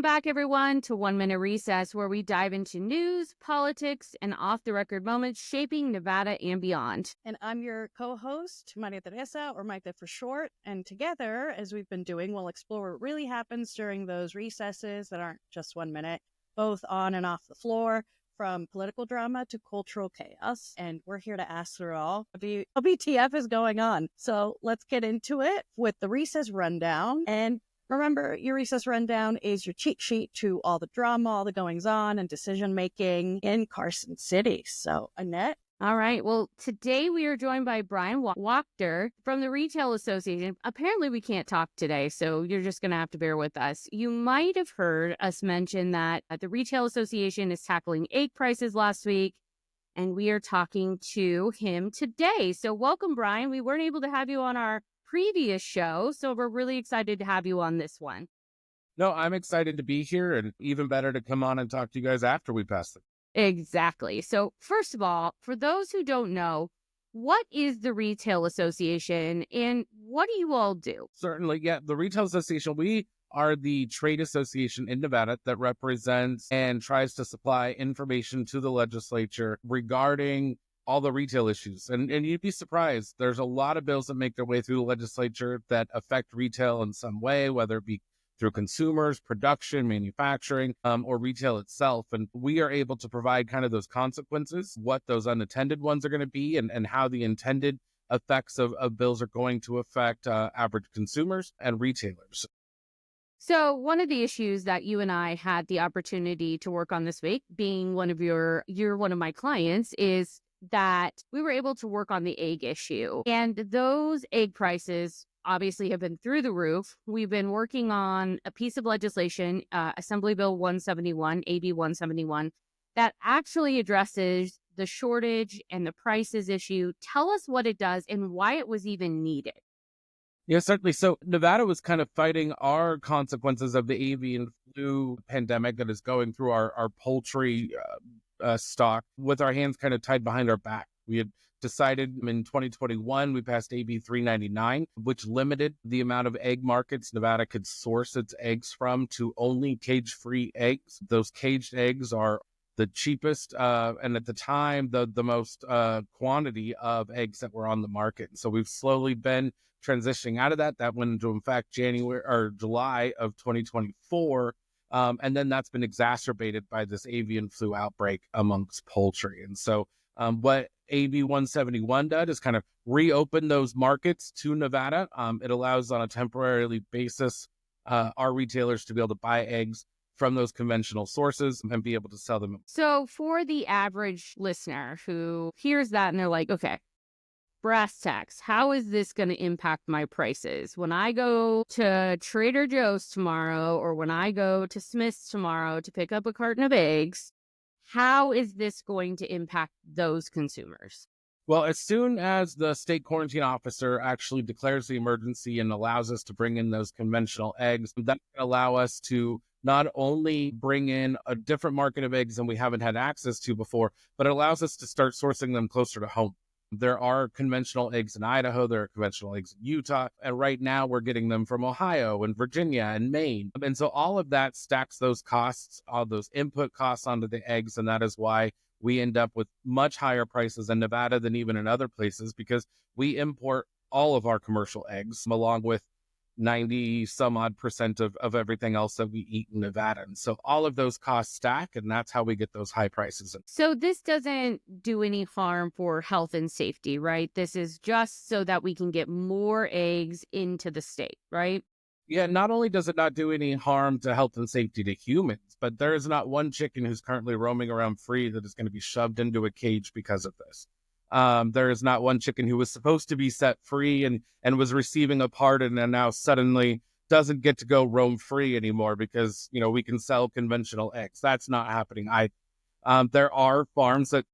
Welcome back, everyone, to 1 Minute Recess, where we dive into news, politics, and off-the-record moments shaping Nevada and beyond. And I'm your co-host, Maria Teresa, or Mayte for short. And together, as we've been doing, we'll explore what really happens during those recesses that aren't just 1 minute, both on and off the floor, from political drama to cultural chaos. And we're here to ask through all. WTF is going on? So let's get into it with the recess rundown. And remember, your recess rundown is your cheat sheet to all the drama, all the goings on, and decision making in Carson City. So, Annette? All right. Well, today we are joined by Bryan Wachter from the Retail Association. Apparently, we can't talk today, so you're just going to have to bear with us. You might have heard us mention that the Retail Association is tackling egg prices last week, and we are talking to him today. So welcome, Bryan. We weren't able to have you on our previous show, so we're really excited to have you on this one. No, I'm excited to be here, and even better to come on and talk to you guys after we pass it. Exactly. So first of all, for those who don't know, what is the Retail Association and what do you all do? Certainly, yeah. The Retail Association, we are the trade association in Nevada that represents and tries to supply information to the legislature regarding all the retail issues. And you'd be surprised. There's a lot of bills that make their way through the legislature that affect retail in some way, whether it be through consumers, production, manufacturing, or retail itself. And we are able to provide kind of those consequences, what those unintended ones are going to be, and how the intended effects of bills are going to affect average consumers and retailers. So one of the issues that you and I had the opportunity to work on this week, being you're one of my clients, is that we were able to work on the egg issue. And those egg prices obviously have been through the roof. We've been working on a piece of legislation, Assembly Bill 171, AB 171, that actually addresses the shortage and the prices issue. Tell us what it does and why it was even needed. Yeah, certainly. So Nevada was kind of fighting our consequences of the avian flu pandemic that is going through our poultry stock with our hands kind of tied behind our back. We had decided in 2021, we passed AB 399, which limited the amount of egg markets Nevada could source its eggs from to only cage-free eggs. Those caged eggs are the cheapest and at the time, the most quantity of eggs that were on the market. And so we've slowly been transitioning out of that. That went into effect July of 2024. And then that's been exacerbated by this avian flu outbreak amongst poultry. And so what AB 171 does is kind of reopen those markets to Nevada. It allows on a temporary basis our retailers to be able to buy eggs from those conventional sources and be able to sell them. So for the average listener who hears that and they're like, okay, brass tacks, how is this going to impact my prices? When I go to Trader Joe's tomorrow or when I go to Smith's tomorrow to pick up a carton of eggs, how is this going to impact those consumers? Well, as soon as the state quarantine officer actually declares the emergency and allows us to bring in those conventional eggs, that can allow us to not only bring in a different market of eggs than we haven't had access to before, but it allows us to start sourcing them closer to home. There are conventional eggs in Idaho, there are conventional eggs in Utah, and right now we're getting them from Ohio and Virginia and Maine. And so all of that stacks those costs, all those input costs onto the eggs, and that is why we end up with much higher prices in Nevada than even in other places, because we import all of our commercial eggs along with 90 some odd percent of everything else that we eat in Nevada. And so all of those costs stack, and that's how we get those high prices. So this doesn't do any harm for health and safety, right? This is just so that we can get more eggs into the state, right? Yeah, not only does it not do any harm to health and safety to humans, but there is not one chicken who's currently roaming around free that is going to be shoved into a cage because of this. There is not one chicken who was supposed to be set free and was receiving a pardon and now suddenly doesn't get to go roam free anymore because, we can sell conventional eggs. That's not happening. There are farms that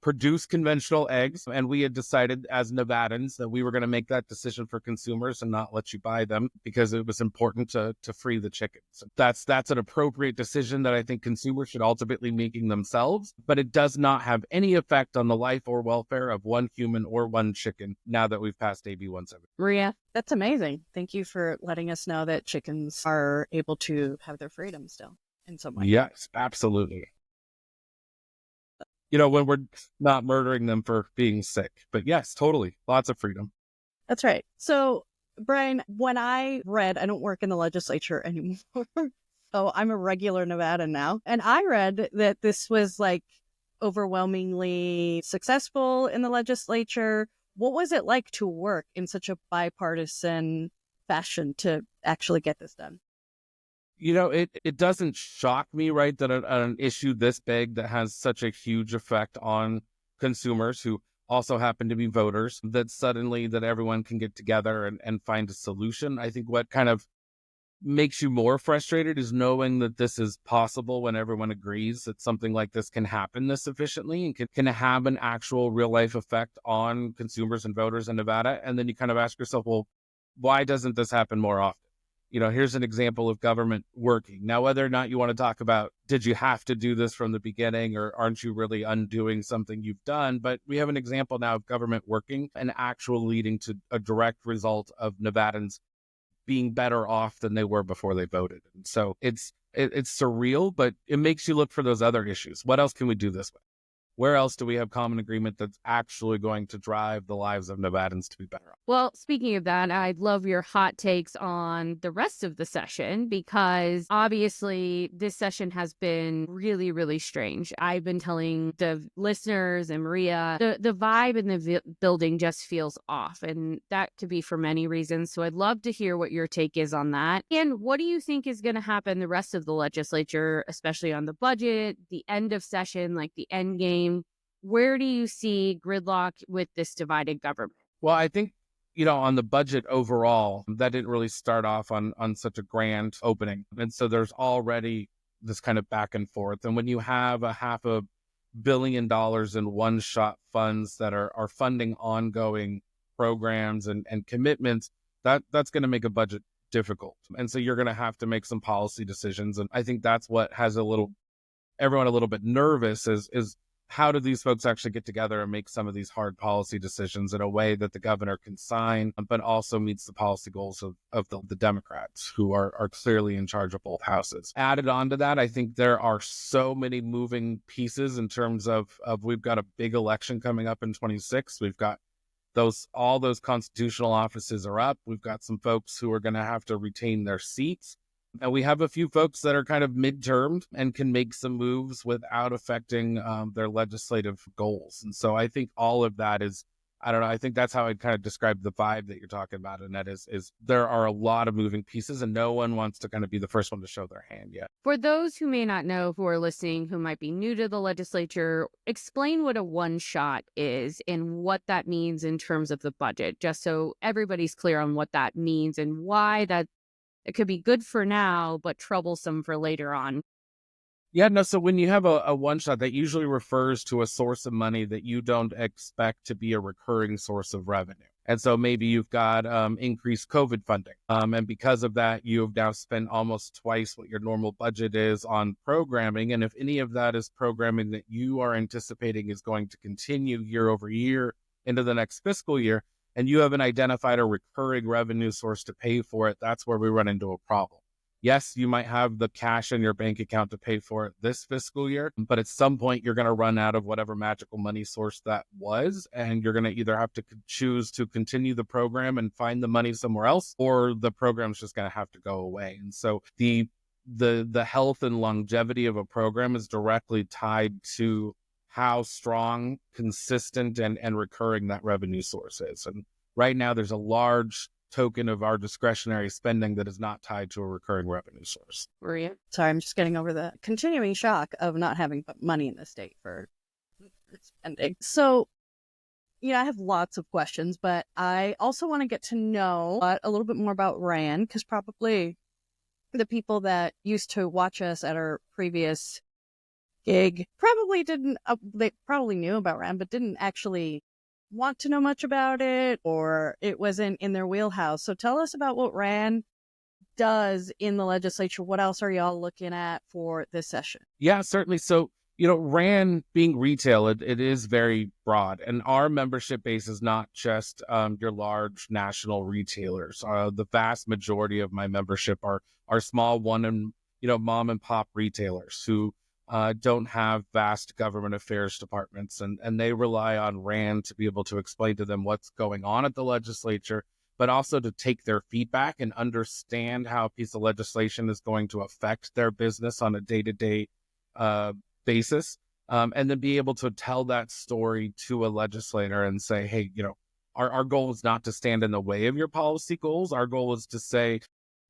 produce conventional eggs. And we had decided as Nevadans that we were going to make that decision for consumers and not let you buy them because it was important to free the chickens. That's an appropriate decision that I think consumers should ultimately making themselves, but it does not have any effect on the life or welfare of one human or one chicken now that we've passed AB 170. Maria? That's amazing. Thank you for letting us know that chickens are able to have their freedom still in some way. Yes, absolutely. When we're not murdering them for being sick. But yes, totally. Lots of freedom. That's right. So, Bryan, when I don't work in the legislature anymore. So I'm a regular Nevadan now. And I read that this was like overwhelmingly successful in the legislature. What was it like to work in such a bipartisan fashion to actually get this done? It doesn't shock me, right, that an issue this big that has such a huge effect on consumers who also happen to be voters, that suddenly that everyone can get together and find a solution. I think what kind of makes you more frustrated is knowing that this is possible when everyone agrees that something like this can happen this efficiently and can have an actual real life effect on consumers and voters in Nevada. And then you kind of ask yourself, well, why doesn't this happen more often? Here's an example of government working. Now, whether or not you want to talk about, did you have to do this from the beginning or aren't you really undoing something you've done? But we have an example now of government working and actual leading to a direct result of Nevadans being better off than they were before they voted. And so it's surreal, but it makes you look for those other issues. What else can we do this way? Where else do we have common agreement that's actually going to drive the lives of Nevadans to be better off? Well, speaking of that, I'd love your hot takes on the rest of the session because obviously this session has been really, really strange. I've been telling the listeners and Maria, the vibe in the building just feels off, and that could be for many reasons. So I'd love to hear what your take is on that. And what do you think is going to happen the rest of the legislature, especially on the budget, the end of session, like the end game? Where do you see gridlock with this divided government? Well, I think, on the budget overall, that didn't really start off on such a grand opening. And so there's already this kind of back and forth. And when you have a $500 million in one-shot funds that are funding ongoing programs and commitments, that's going to make a budget difficult. And so you're going to have to make some policy decisions. And I think that's what has everyone a little bit nervous is how do these folks actually get together and make some of these hard policy decisions in a way that the governor can sign, but also meets the policy goals of the Democrats, who are clearly in charge of both houses. Added on to that, I think there are so many moving pieces in terms of we've got a big election coming up in 26. We've got all those constitutional offices are up. We've got some folks who are going to have to retain their seats. And we have a few folks that are kind of midtermed and can make some moves without affecting their legislative goals. And so I think all of that is, I don't know, I think that's how I'd kind of describe the vibe that you're talking about. And that is there are a lot of moving pieces and no one wants to kind of be the first one to show their hand yet. For those who may not know, who are listening, who might be new to the legislature, explain what a one shot is and what that means in terms of the budget, just so everybody's clear on what that means and why that it could be good for now, but troublesome for later on. Yeah, no, so when you have a one shot, that usually refers to a source of money that you don't expect to be a recurring source of revenue. And so maybe you've got increased COVID funding. And because of that, you have now spent almost twice what your normal budget is on programming. And if any of that is programming that you are anticipating is going to continue year over year into the next fiscal year, and you haven't identified a recurring revenue source to pay for it, that's where we run into a problem. Yes, you might have the cash in your bank account to pay for it this fiscal year, but at some point you're going to run out of whatever magical money source that was, and you're going to either have to choose to continue the program and find the money somewhere else, or the program's just going to have to go away. And so the health and longevity of a program is directly tied to how strong, consistent, and recurring that revenue source is. And right now, there's a large token of our discretionary spending that is not tied to a recurring revenue source. Maria? Sorry, I'm just getting over the continuing shock of not having money in the state for spending. So, I have lots of questions, but I also want to get to know a little bit more about Rand, because probably the people that used to watch us at our previous gig probably didn't, they probably knew about RAN, but didn't actually want to know much about it, or it wasn't in their wheelhouse. So tell us about what RAN does in the legislature. What else are y'all looking at for this session? Yeah, certainly. So, RAN being retail, it is very broad. And our membership base is not just your large national retailers. The vast majority of my membership are small mom and pop retailers who don't have vast government affairs departments. And they rely on RAN to be able to explain to them what's going on at the legislature, but also to take their feedback and understand how a piece of legislation is going to affect their business on a day-to-day basis, and then be able to tell that story to a legislator and say, hey, our goal is not to stand in the way of your policy goals. Our goal is to say,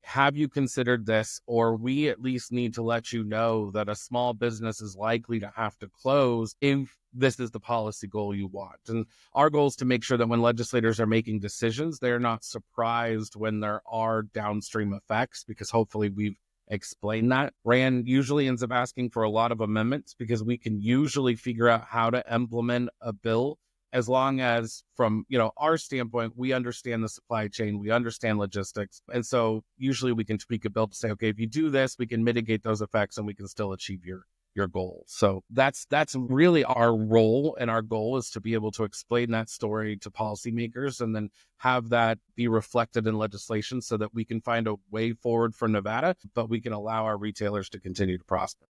have you considered this? Or we at least need to let you know that a small business is likely to have to close if this is the policy goal you want. And our goal is to make sure that when legislators are making decisions, they're not surprised when there are downstream effects, because hopefully we've explained that. RAN usually ends up asking for a lot of amendments because we can usually figure out how to implement a bill as long as from our standpoint, we understand the supply chain, we understand logistics. And so usually we can tweak a bill to say, okay, if you do this, we can mitigate those effects and we can still achieve your goal. So that's really our role, and our goal is to be able to explain that story to policymakers and then have that be reflected in legislation so that we can find a way forward for Nevada, but we can allow our retailers to continue to prosper.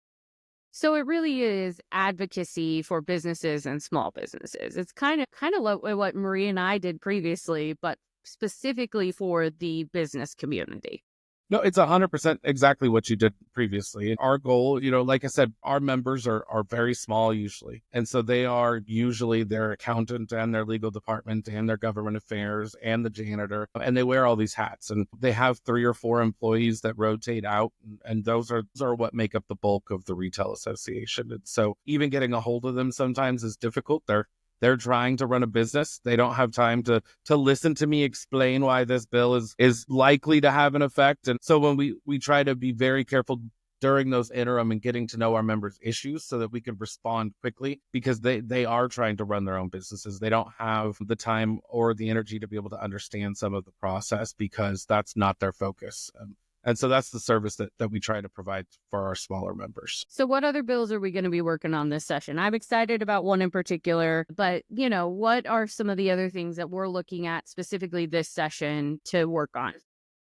So it really is advocacy for businesses and small businesses. It's kind of like what Marie and I did previously, but specifically for the business community. No, it's 100% exactly what you did previously. Our goal, like I said, our members are very small usually. And so they are usually their accountant and their legal department and their government affairs and the janitor. And they wear all these hats, and they have 3 or 4 employees that rotate out. And those are what make up the bulk of the retail association. And so even getting a hold of them sometimes is difficult. They're trying to run a business. They don't have time to listen to me explain why this bill is likely to have an effect. And so when we try to be very careful during those interim and getting to know our members' issues so that we can respond quickly, because they are trying to run their own businesses. They don't have the time or the energy to be able to understand some of the process because that's not their focus. And so that's the service that we try to provide for our smaller members. So what other bills are we going to be working on this session? I'm excited about one in particular, but what are some of the other things that we're looking at specifically this session to work on?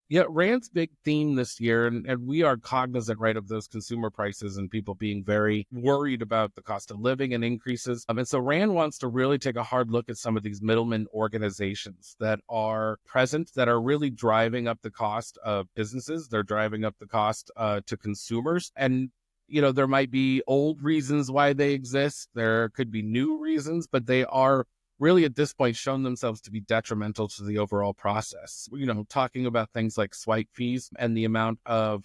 Yeah, RAND's big theme this year, and we are cognizant, right, of those consumer prices and people being very worried about the cost of living and increases. And so RAND wants to really take a hard look at some of these middlemen organizations that are present, that are really driving up the cost of businesses. They're driving up the cost to consumers. And there might be old reasons why they exist. There could be new reasons, but they are really at this point shown themselves to be detrimental to the overall process. Talking about things like swipe fees and the amount of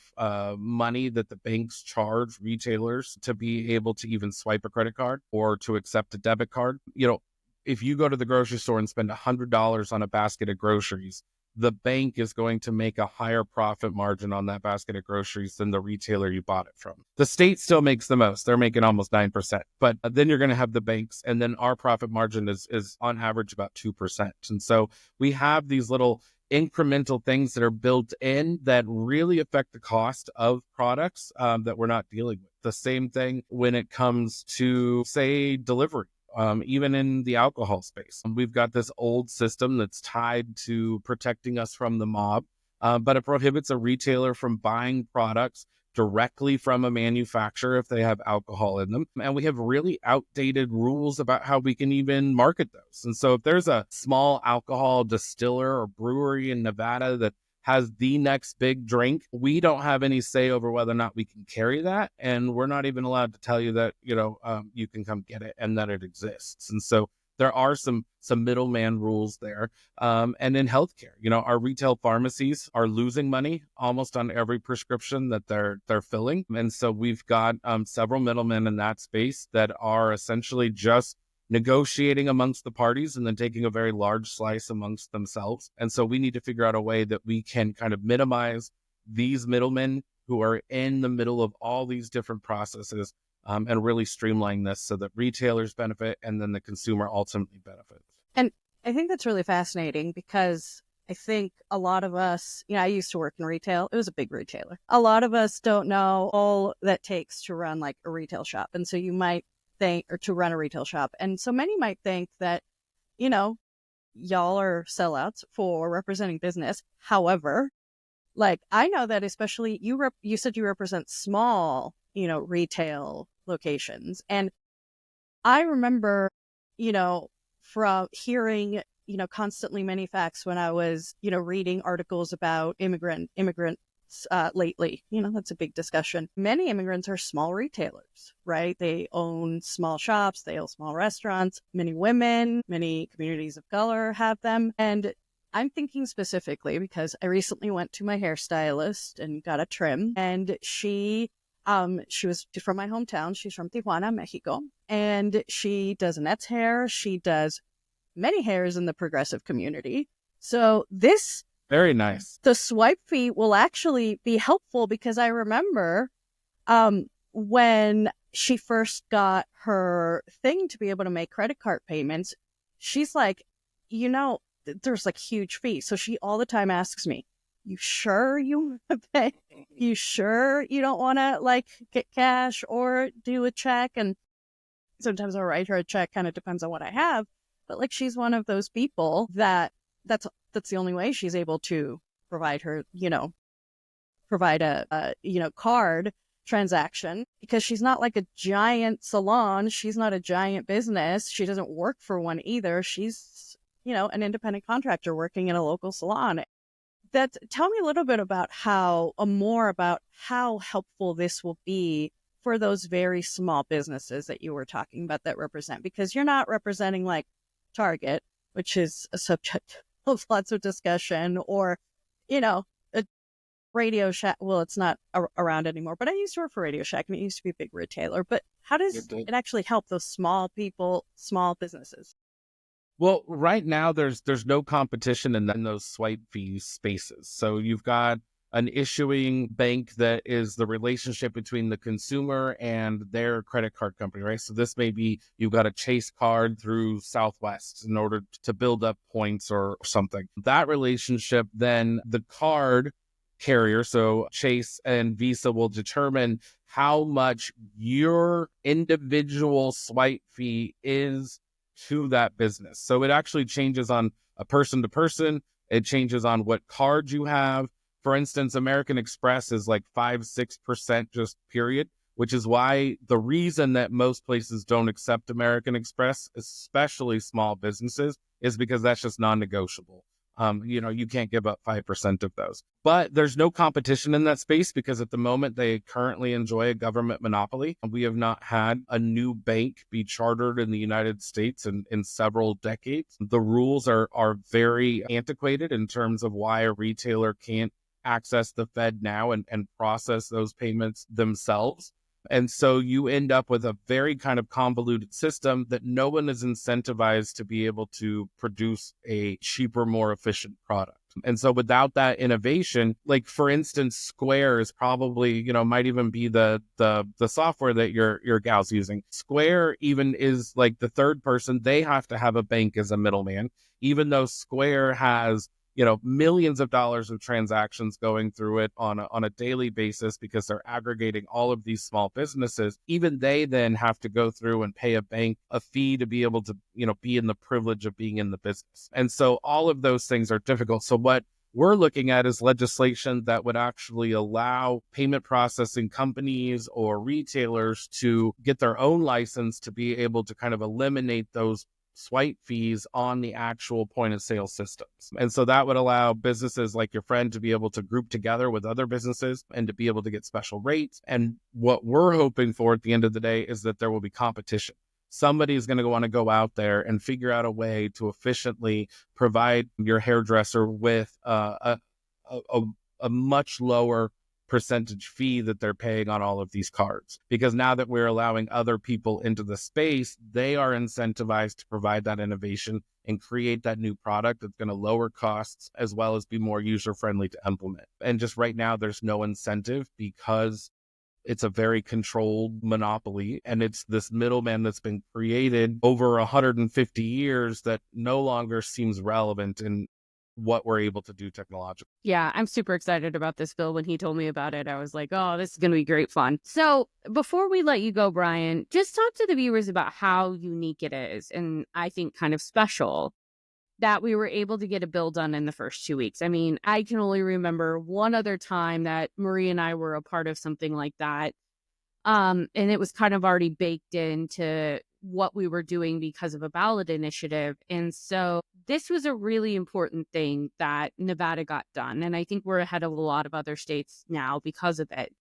money that the banks charge retailers to be able to even swipe a credit card or to accept a debit card. If you go to the grocery store and spend $100 on a basket of groceries, the bank is going to make a higher profit margin on that basket of groceries than the retailer you bought it from. The state still makes the most. They're making almost 9%. But then you're going to have the banks, and then our profit margin is on average about 2%. And so we have these little incremental things that are built in that really affect the cost of products that we're not dealing with. The same thing when it comes to, say, delivery. Even in the alcohol space, we've got this old system that's tied to protecting us from the mob, but it prohibits a retailer from buying products directly from a manufacturer if they have alcohol in them. And we have really outdated rules about how we can even market those. And so if there's a small alcohol distiller or brewery in Nevada that has the next big drink, we don't have any say over whether or not we can carry that. And we're not even allowed to tell you that, you can come get it and that it exists. And so there are some middleman rules there. And in healthcare, our retail pharmacies are losing money almost on every prescription that they're filling. And so we've got several middlemen in that space that are essentially just negotiating amongst the parties and then taking a very large slice amongst themselves. And so we need to figure out a way that we can kind of minimize these middlemen who are in the middle of all these different processes and really streamline this so that retailers benefit and then the consumer ultimately benefits. And I think that's really fascinating because I think a lot of us, I used to work in retail. It was a big retailer. A lot of us don't know all that takes to run like a retail shop. And so you might think, or to run a retail shop. And so many might think that, y'all are sellouts for representing business. However, like I know that especially you said you represent small, retail locations. And I remember, from hearing, constantly many facts when I was, reading articles about immigrants lately. That's a big discussion. Many immigrants are small retailers, right? They own small shops, they own small restaurants. Many women, many communities of color have them. And I'm thinking specifically because I recently went to my hairstylist and got a trim, and she was from my hometown. She's from Tijuana, Mexico, and she does Annette's hair. She does many hairs in the progressive community. So very nice. The swipe fee will actually be helpful because I remember when she first got her thing to be able to make credit card payments, she's like, there's like huge fees. So she all the time asks me, you sure you want to pay? You sure you don't want to like get cash or do a check? And sometimes I'll write her a check, kind of depends on what I have. But like she's one of those people that's the only way she's able to provide her, provide a card transaction, because she's not like a giant salon. She's not a giant business. She doesn't work for one either. She's, an independent contractor working in a local salon. Tell me a little bit about more about how helpful this will be for those very small businesses that you were talking about that represent, because you're not representing like Target, which is a subject of lots of discussion, or, a Radio Shack. Well, it's not around anymore, but I used to work for Radio Shack and it used to be a big retailer. But how does it actually help those small businesses? Well, right now there's no competition in those swipe fee spaces. So you've got an issuing bank that is the relationship between the consumer and their credit card company, right? So this may be you've got a Chase card through Southwest in order to build up points or something. That relationship, then the card carrier, so Chase and Visa, will determine how much your individual swipe fee is to that business. So it actually changes on a person to person. It changes on what card you have. For instance, American Express is like 5-6% just period, which is why the reason that most places don't accept American Express, especially small businesses, is because that's just non-negotiable. You can't give up 5% of those. But there's no competition in that space because at the moment they currently enjoy a government monopoly. We have not had a new bank be chartered in the United States in several decades. The rules are very antiquated in terms of why a retailer can't access the Fed now and process those payments themselves. And so you end up with a very kind of convoluted system that no one is incentivized to be able to produce a cheaper, more efficient product. And so without that innovation, like for instance, Square is probably, might even be the software that your gal's using. Square even is like the third person. They have to have a bank as a middleman, even though Square has millions of dollars of transactions going through it on a daily basis because they're aggregating all of these small businesses. Even they then have to go through and pay a bank a fee to be able to, be in the privilege of being in the business. And so all of those things are difficult. So what we're looking at is legislation that would actually allow payment processing companies or retailers to get their own license to be able to kind of eliminate those swipe fees on the actual point of sale systems. And so that would allow businesses like your friend to be able to group together with other businesses and to be able to get special rates. And what we're hoping for at the end of the day is that there will be competition. Somebody is going to want to go out there and figure out a way to efficiently provide your hairdresser with a much lower percentage fee that they're paying on all of these cards. Because now that we're allowing other people into the space, they are incentivized to provide that innovation and create that new product that's going to lower costs as well as be more user-friendly to implement. And just right now, there's no incentive because It's a very controlled monopoly, and it's this middleman that's been created over 150 years that no longer seems relevant in what we're able to do technologically. Yeah, I'm super excited about this bill. When he told me about it, I was like, oh, this is going to be great fun. So before we let you go, Bryan, just talk to the viewers about how unique it is, and I think kind of special, that we were able to get a bill done in the first 2 weeks. I mean, I can only remember one other time that Marie and I were a part of something like that. And it was kind of already baked into what we were doing because of a ballot initiative. And so this was a really important thing that Nevada got done. And I think we're ahead of a lot of other states now because of it.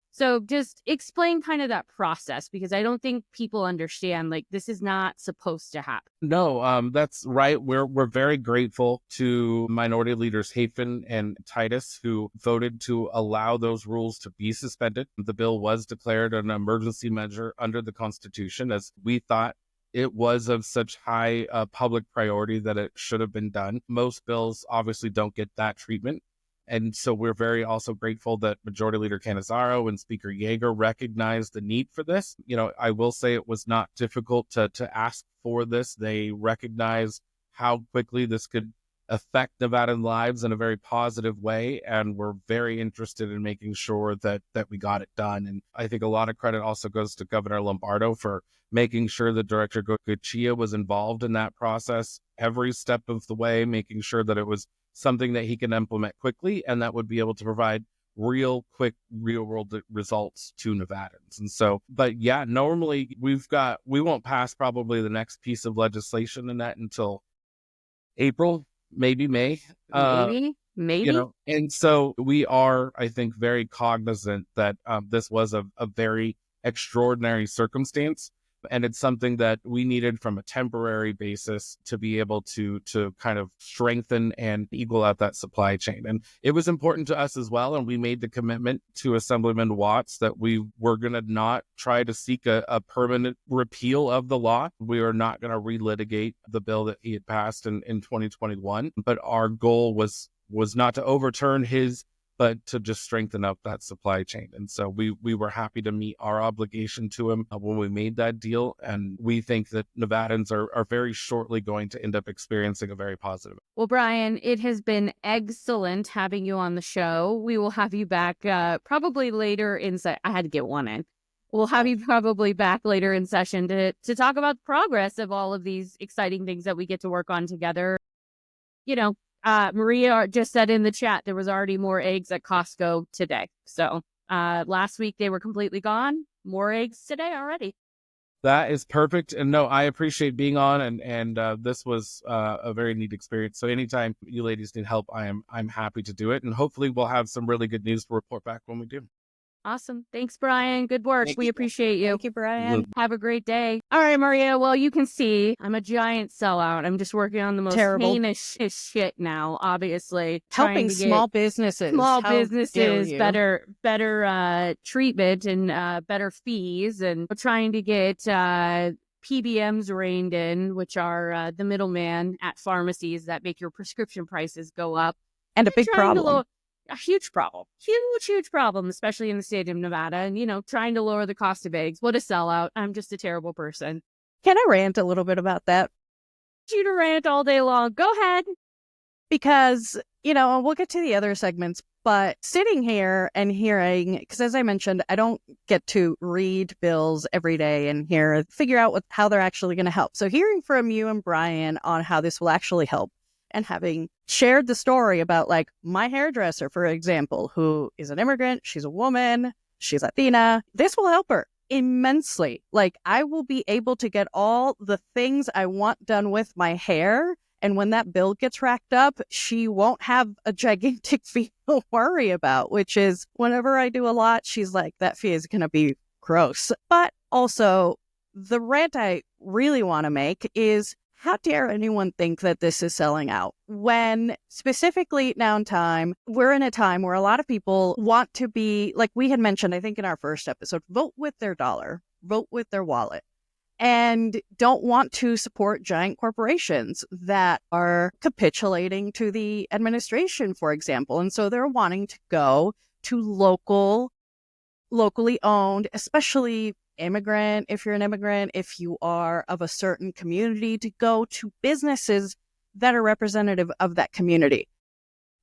So just explain kind of that process, because I don't think people understand, like, this is not supposed to happen. No, that's right. We're very grateful to Minority Leaders Hafen and Titus, who voted to allow those rules to be suspended. The bill was declared an emergency measure under the Constitution, as we thought it was of such high public priority that it should have been done. Most bills obviously don't get that treatment. And so we're very also grateful that Majority Leader Canizaro and Speaker Yeager recognized the need for this. I will say it was not difficult to ask for this. They recognized how quickly this could affect Nevadan lives in a very positive way, and we're very interested in making sure that we got it done. And I think a lot of credit also goes to Governor Lombardo for making sure that Director Goicoechea was involved in that process every step of the way, making sure that it was something that he can implement quickly and that would be able to provide real quick, real world results to Nevadans. And so, but yeah, normally we won't pass probably the next piece of legislation in that until April, maybe May. Maybe. And so we are, I think, very cognizant that this was a very extraordinary circumstance. And it's something that we needed from a temporary basis to be able to kind of strengthen and equal out that supply chain. And it was important to us as well. And we made the commitment to Assemblyman Watts that we were going to not try to seek a permanent repeal of the law. We are not going to relitigate the bill that he had passed in 2021. But our goal was not to overturn his, but to just strengthen up that supply chain. And so we were happy to meet our obligation to him when we made that deal. And we think that Nevadans are very shortly going to end up experiencing a very positive. Well, Bryan, it has been excellent having you on the show. We will have you back probably later in I had to get one in. We'll have you probably back later in session to talk about the progress of all of these exciting things that we get to work on together. Maria just said in the chat there was already more eggs at Costco today. So last week they were completely gone. More eggs today already. That is perfect. And no, I appreciate being on, and this was a very neat experience. So anytime you ladies need help, I'm happy to do it. And hopefully we'll have some really good news to report back when we do. Awesome. Thanks, Bryan. Good work. We appreciate you. Thank you, Bryan. Have a great day. All right, Maria. Well, you can see I'm a giant sellout. I'm just working on the most heinous shit now, obviously. Helping small businesses. Better treatment and better fees, and trying to get PBMs reined in, which are the middleman at pharmacies that make your prescription prices go up. And a big problem. A huge problem, especially in the state of Nevada. And, trying to lower the cost of eggs. What a sellout. I'm just a terrible person. Can I rant a little bit about that? You to rant all day long. Go ahead. Because, we'll get to the other segments, but sitting here and hearing, because as I mentioned, I don't get to read bills every day and figure out how they're actually going to help. So hearing from you and Bryan on how this will actually help, and having shared the story about, like, my hairdresser, for example, who is an immigrant, she's a woman, she's Latina, this will help her immensely. Like, I will be able to get all the things I want done with my hair. And when that bill gets racked up, she won't have a gigantic fee to worry about, which is whenever I do a lot, she's like, that fee is going to be gross. But also, the rant I really want to make is, how dare anyone think that this is selling out? When specifically now in time, we're in a time where a lot of people want to be, like we had mentioned, I think in our first episode, vote with their dollar, vote with their wallet, and don't want to support giant corporations that are capitulating to the administration, for example. And so they're wanting to go to local locally owned, especially immigrant, if you're an immigrant, if you are of a certain community, to go to businesses that are representative of that community.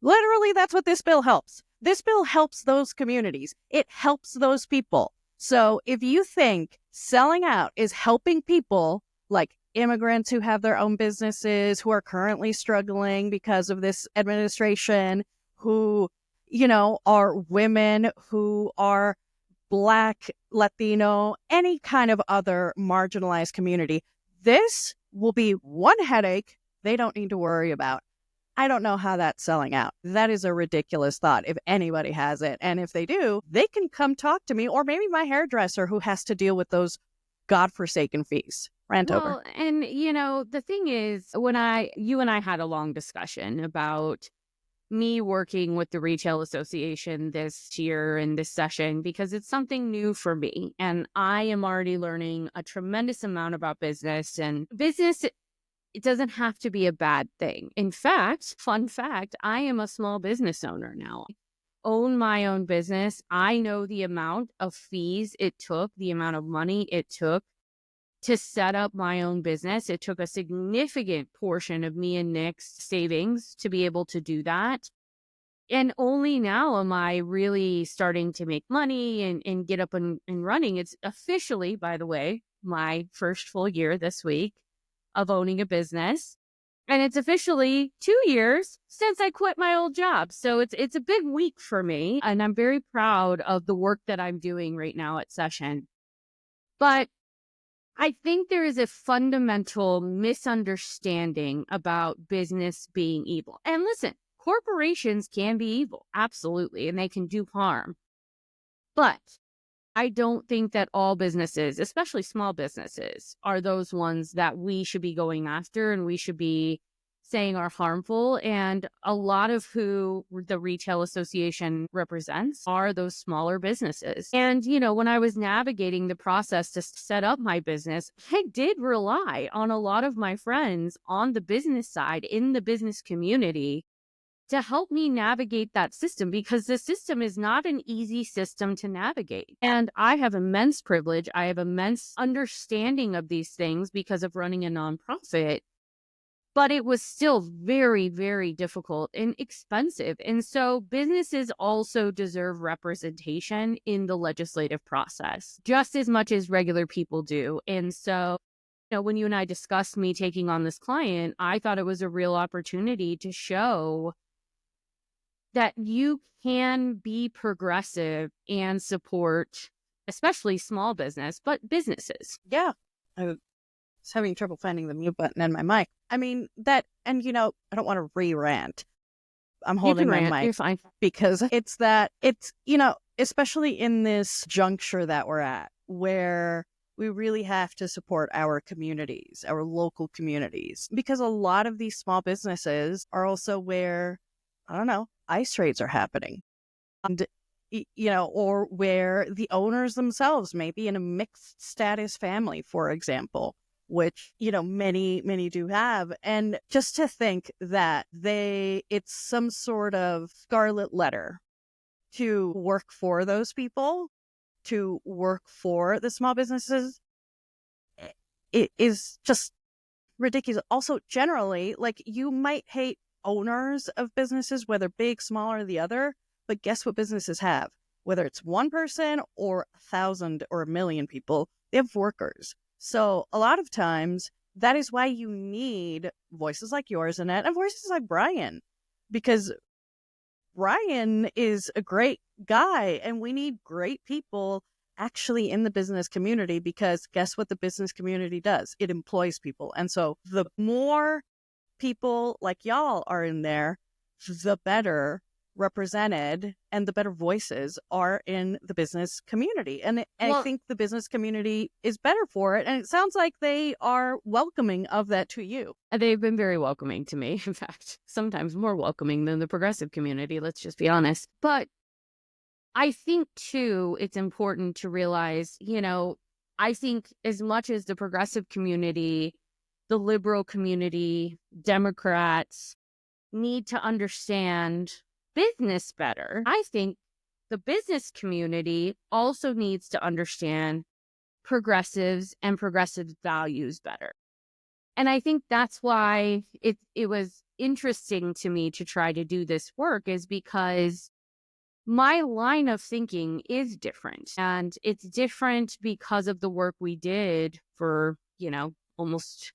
Literally, that's what this bill helps. This bill helps those communities. It helps those people. So if you think selling out is helping people like immigrants who have their own businesses, who are currently struggling because of this administration, who, are women, who are Black, Latino, any kind of other marginalized community, this will be one headache they don't need to worry about. I don't know how that's selling out. That is a ridiculous thought if anybody has it. And if they do, they can come talk to me, or maybe my hairdresser who has to deal with those godforsaken fees. Rant over. Well, and the thing is, you and I had a long discussion about me working with the Retail Association this year in this session because it's something new for me. And I am already learning a tremendous amount about business, and business, it doesn't have to be a bad thing. In fact, fun fact, I am a small business owner now. I own my own business. I know the amount of fees it took, the amount of money it took to set up my own business. It took a significant portion of me and Nick's savings to be able to do that. And only now am I really starting to make money and get up and running. It's officially, by the way, my first full year this week of owning a business. And it's officially 2 years since I quit my old job. So it's a big week for me. And I'm very proud of the work that I'm doing right now at Session. But I think there is a fundamental misunderstanding about business being evil. And listen, corporations can be evil, absolutely, and they can do harm. But I don't think that all businesses, especially small businesses, are those ones that we should be going after and we should be saying are harmful. And a lot of who the Retail Association represents are those smaller businesses. And, when I was navigating the process to set up my business, I did rely on a lot of my friends on the business side in the business community to help me navigate that system, because the system is not an easy system to navigate. And I have immense privilege. I have immense understanding of these things because of running a nonprofit. But it was still very, very difficult and expensive. And so businesses also deserve representation in the legislative process, just as much as regular people do. And so, when you and I discussed me taking on this client, I thought it was a real opportunity to show that you can be progressive and support, especially small business, but businesses. Yeah. I was having trouble finding the mute button in my mic. I mean, I don't want to re-rant. I'm holding my mic. You're fine. Because it's especially in this juncture that we're at, where we really have to support our communities, our local communities, because a lot of these small businesses are also where, I don't know, ICE raids are happening. And, or where the owners themselves may be in a mixed status family, for example, which, many, many do have. And just to think that it's some sort of scarlet letter to work for those people, to work for the small businesses, it is just ridiculous. Also, generally, like, you might hate owners of businesses, whether big, small, or the other, but guess what businesses have? Whether it's one person or 1,000 or 1,000,000 people, they have workers. So a lot of times, that is why you need voices like yours, Annette, and voices like Bryan, because Bryan is a great guy, and we need great people actually in the business community, because guess what the business community does? It employs people. And so the more people like y'all are in there, the better represented and the better voices are in the business community. And I think the business community is better for it. And it sounds like they are welcoming of that to you. They've been very welcoming to me. In fact, sometimes more welcoming than the progressive community. Let's just be honest. But I think, too, it's important to realize, I think as much as the progressive community, the liberal community, Democrats need to understand business better, I think the business community also needs to understand progressives and progressive values better. And I think that's why it was interesting to me to try to do this work, is because my line of thinking is different. And it's different because of the work we did for, almost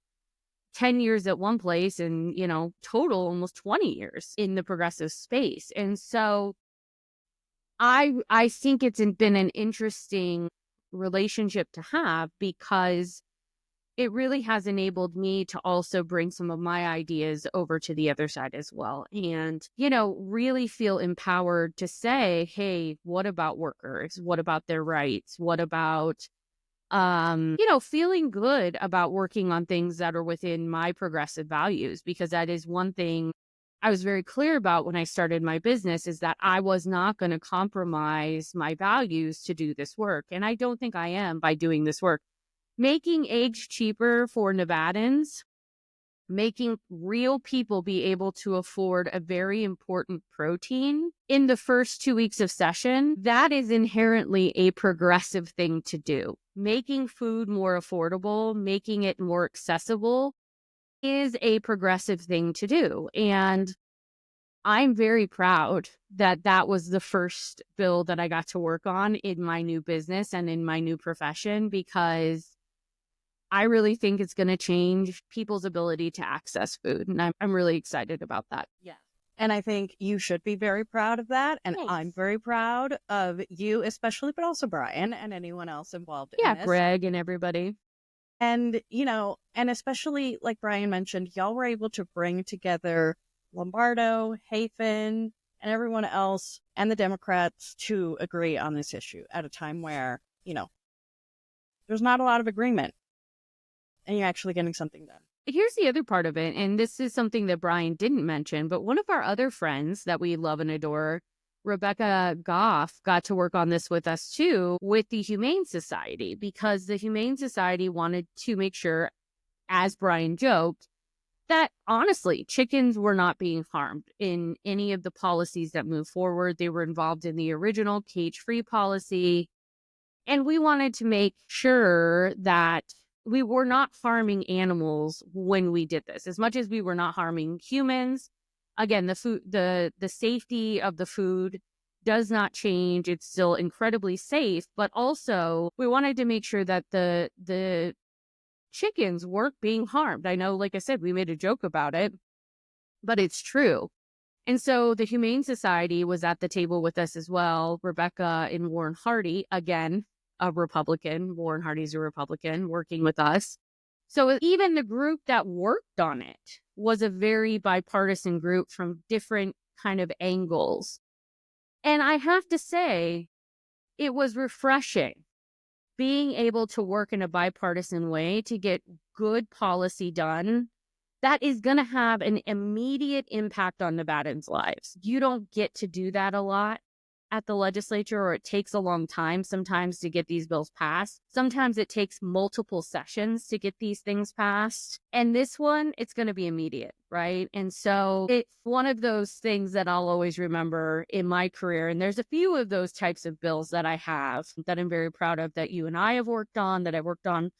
10 years at one place and, total almost 20 years in the progressive space. And so I think it's been an interesting relationship to have, because it really has enabled me to also bring some of my ideas over to the other side as well. And, really feel empowered to say, hey, what about workers? What about their rights? What about, feeling good about working on things that are within my progressive values? Because that is one thing I was very clear about when I started my business, is that I was not going to compromise my values to do this work. And I don't think I am by doing this work. Making eggs cheaper for Nevadans, making real people be able to afford a very important protein in the first 2 weeks of session, that is inherently a progressive thing to do. Making food more affordable, making it more accessible is a progressive thing to do. And I'm very proud that that was the first bill that I got to work on in my new business and in my new profession, because I really think it's going to change people's ability to access food. And I'm really excited about that. Yeah. And I think you should be very proud of that. And Thanks. I'm very proud of you, especially, but also Bryan and anyone else involved in Yeah, this. Greg and everybody. And, and especially like Bryan mentioned, y'all were able to bring together Lombardo, Hafen, and everyone else and the Democrats to agree on this issue at a time where, there's not a lot of agreement, and you're actually getting something done. Here's the other part of it, and this is something that Bryan didn't mention, but one of our other friends that we love and adore, Rebecca Goff, got to work on this with us too, with the Humane Society, because the Humane Society wanted to make sure, as Bryan joked, that honestly, chickens were not being harmed in any of the policies that move forward. They were involved in the original cage-free policy. And we wanted to make sure that we were not harming animals when we did this, as much as we were not harming humans. Again, the food, the safety of the food does not change. It's still incredibly safe, but also we wanted to make sure that the chickens weren't being harmed. I know, like I said, we made a joke about it, but it's true. And so the Humane Society was at the table with us as well. Rebecca and Warren Hardy, again, a Republican. Warren Hardy's a Republican, working with us. So even the group that worked on it was a very bipartisan group from different kind of angles. And I have to say, it was refreshing being able to work in a bipartisan way to get good policy done that is going to have an immediate impact on Nevadans' lives. You don't get to do that a lot at the legislature, or it takes a long time sometimes to get these bills passed. Sometimes it takes multiple sessions to get these things passed. And this one, it's going to be immediate, right? And so it's one of those things that I'll always remember in my career. And there's a few of those types of bills that I have that I'm very proud of, that you and I have worked on, that I worked on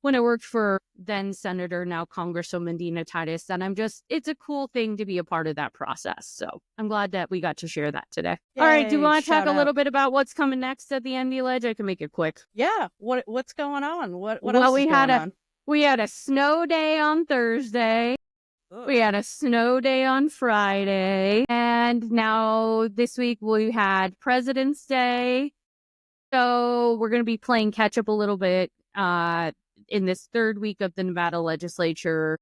when I worked for then Senator, now Congresswoman Dina Titus. And it's a cool thing to be a part of that process. So I'm glad that we got to share that today. Yay, all right. Do you want to talk shout a little out. bit about what's coming next at the Envy Ledge? I can make it quick. Yeah. What's going on? What Well, else we is had going on? We had a snow day on Thursday. Ugh. We had a snow day on Friday. And now this week we had President's Day. So we're going to be playing catch up a little bit in this third week of the Nevada legislature.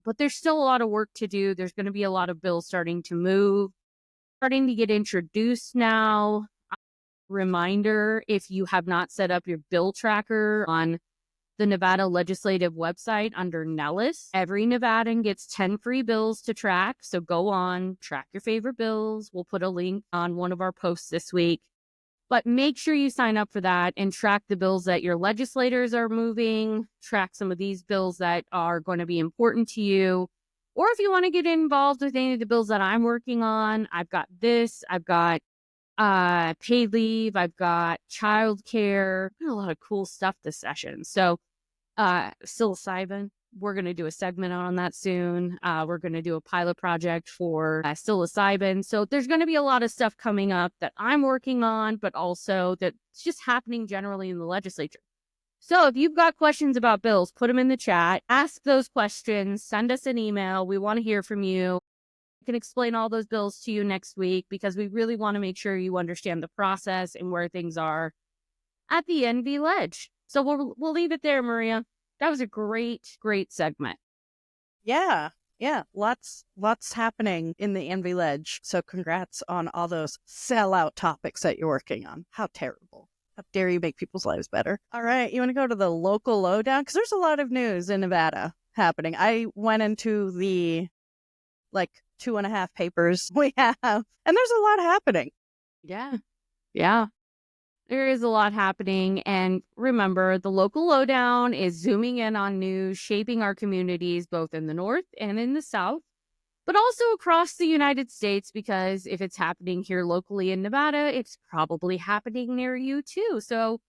But there's still a lot of work to do. There's going to be a lot of bills starting to move, starting to get introduced now. Reminder, if you have not set up your bill tracker on the Nevada legislative website under Nellis, every Nevadan gets 10 free bills to track. So go on, track your favorite bills. We'll put a link on one of our posts this week. But make sure you sign up for that and track the bills that your legislators are moving, track some of these bills that are going to be important to you. Or if you want to get involved with any of the bills that I'm working on, I've got paid leave. I've got childcare. A lot of cool stuff this session. So psilocybin, we're going to do a segment on that soon. We're going to do a pilot project for psilocybin. So there's going to be a lot of stuff coming up that I'm working on, but also that's just happening generally in the legislature. So if you've got questions about bills, put them in the chat. Ask those questions. Send us an email. We want to hear from you. I can explain all those bills to you next week because we really want to make sure you understand the process and where things are at the NV Ledge. So we'll leave it there, Maria. That was a great segment. Yeah. Lots happening in the NV Ledge. So congrats on all those sellout topics that you're working on. How terrible. How dare you make people's lives better? All right. You want to go to the local lowdown? Because there's a lot of news in Nevada happening. I went into the 2.5 papers we have, and there's a lot happening. Yeah. There is a lot happening. And remember, the local lowdown is zooming in on news, shaping our communities, both in the North and in the South, but also across the United States, because if it's happening here locally in Nevada, it's probably happening near you too. So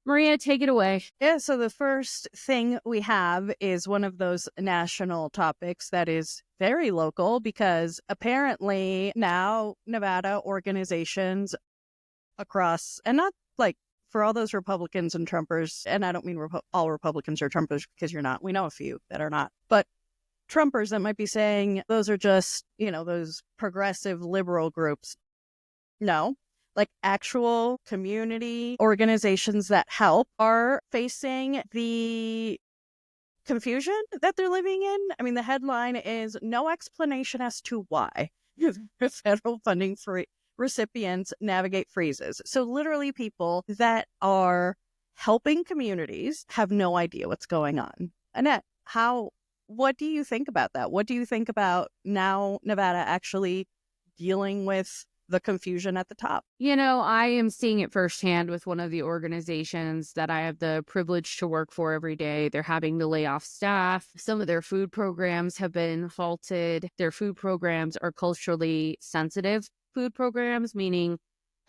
Maria, take it away. Yeah, so the first thing we have is one of those national topics that is very local, because apparently now Nevada organizations across, and not for all those Republicans and Trumpers, and I don't mean all Republicans are Trumpers, because you're not. We know a few that are not. But Trumpers that might be saying those are just, those progressive liberal groups. No. Actual community organizations that help are facing the confusion that they're living in. I mean, the headline is "No explanation as to why federal funding for recipients navigate freezes." So literally people that are helping communities have no idea what's going on. Annette, what do you think about that? What do you think about now Nevada actually dealing with the confusion at the top? I am seeing it firsthand with one of the organizations that I have the privilege to work for every day. They're having to lay off staff. Some of their food programs have been halted. Their food programs are culturally sensitive food programs, meaning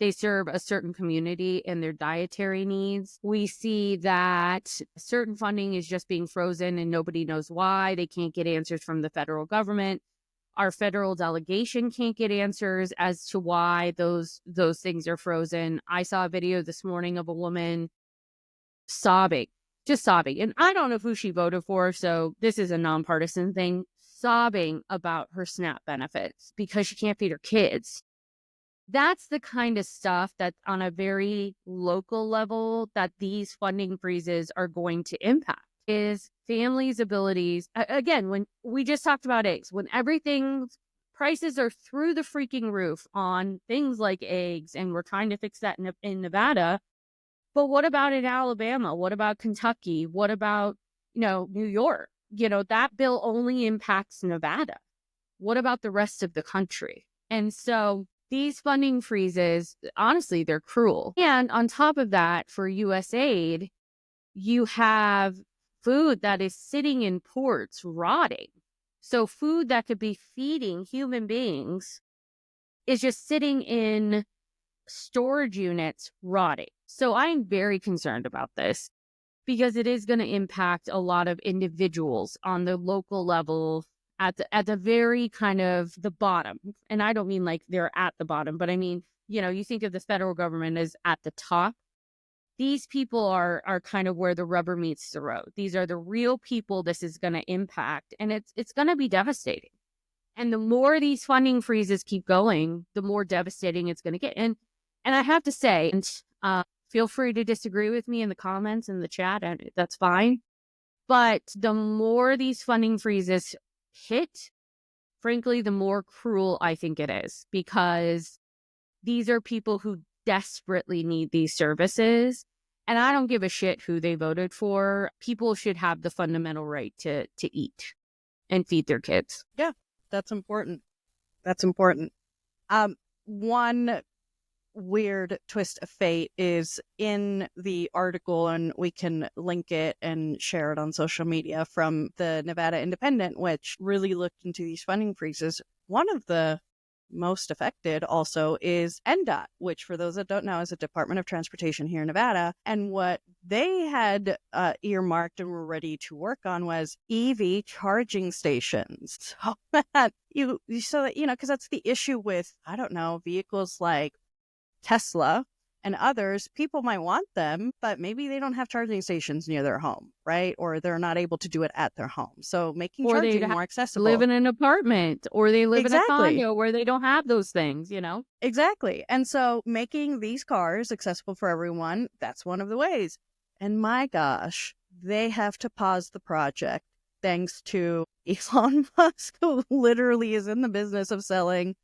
they serve a certain community and their dietary needs. We see that certain funding is just being frozen and nobody knows why. They can't get answers from the federal government. Our federal delegation can't get answers as to why those things are frozen. I saw a video this morning of a woman sobbing. And I don't know who she voted for, so this is a nonpartisan thing, sobbing about her SNAP benefits because she can't feed her kids. That's the kind of stuff that on a very local level that these funding freezes are going to impact. Is families' abilities. Again, when we just talked about eggs, when everything's prices are through the freaking roof on things like eggs, and we're trying to fix that in Nevada. But what about in Alabama? What about Kentucky? What about, New York? That bill only impacts Nevada. What about the rest of the country? And so these funding freezes, honestly, they're cruel. And on top of that, for USAID, you have food that is sitting in ports rotting. So food that could be feeding human beings is just sitting in storage units rotting. So I'm very concerned about this because it is going to impact a lot of individuals on the local level at the very kind of the bottom. And I don't mean like they're at the bottom, but I mean, you think of the federal government as at the top. These people are kind of where the rubber meets the road. These are the real people this is going to impact, and it's going to be devastating. And the more these funding freezes keep going, the more devastating it's going to get. And I have to say, and feel free to disagree with me in the comments in the chat, and that's fine. But the more these funding freezes hit, frankly, the more cruel I think it is, because these are people who desperately need these services. And I don't give a shit who they voted for. People should have the fundamental right to eat and feed their kids. Yeah, that's important. One weird twist of fate is in the article, and we can link it and share it on social media, from the Nevada Independent, which really looked into these funding freezes. One of the most affected also is NDOT, which for those that don't know is the Department of Transportation here in Nevada. And what they had earmarked and were ready to work on was EV charging stations. So that because that's the issue with, I don't know, vehicles like Tesla and others. People might want them, but maybe they don't have charging stations near their home, right? Or they're not able to do it at their home. So making Or they charging more accessible. live in an apartment, or they live in a Exactly. condo where they don't have those things, Exactly. And so making these cars accessible for everyone, that's one of the ways. And my gosh, they have to pause the project thanks to Elon Musk, who literally is in the business of selling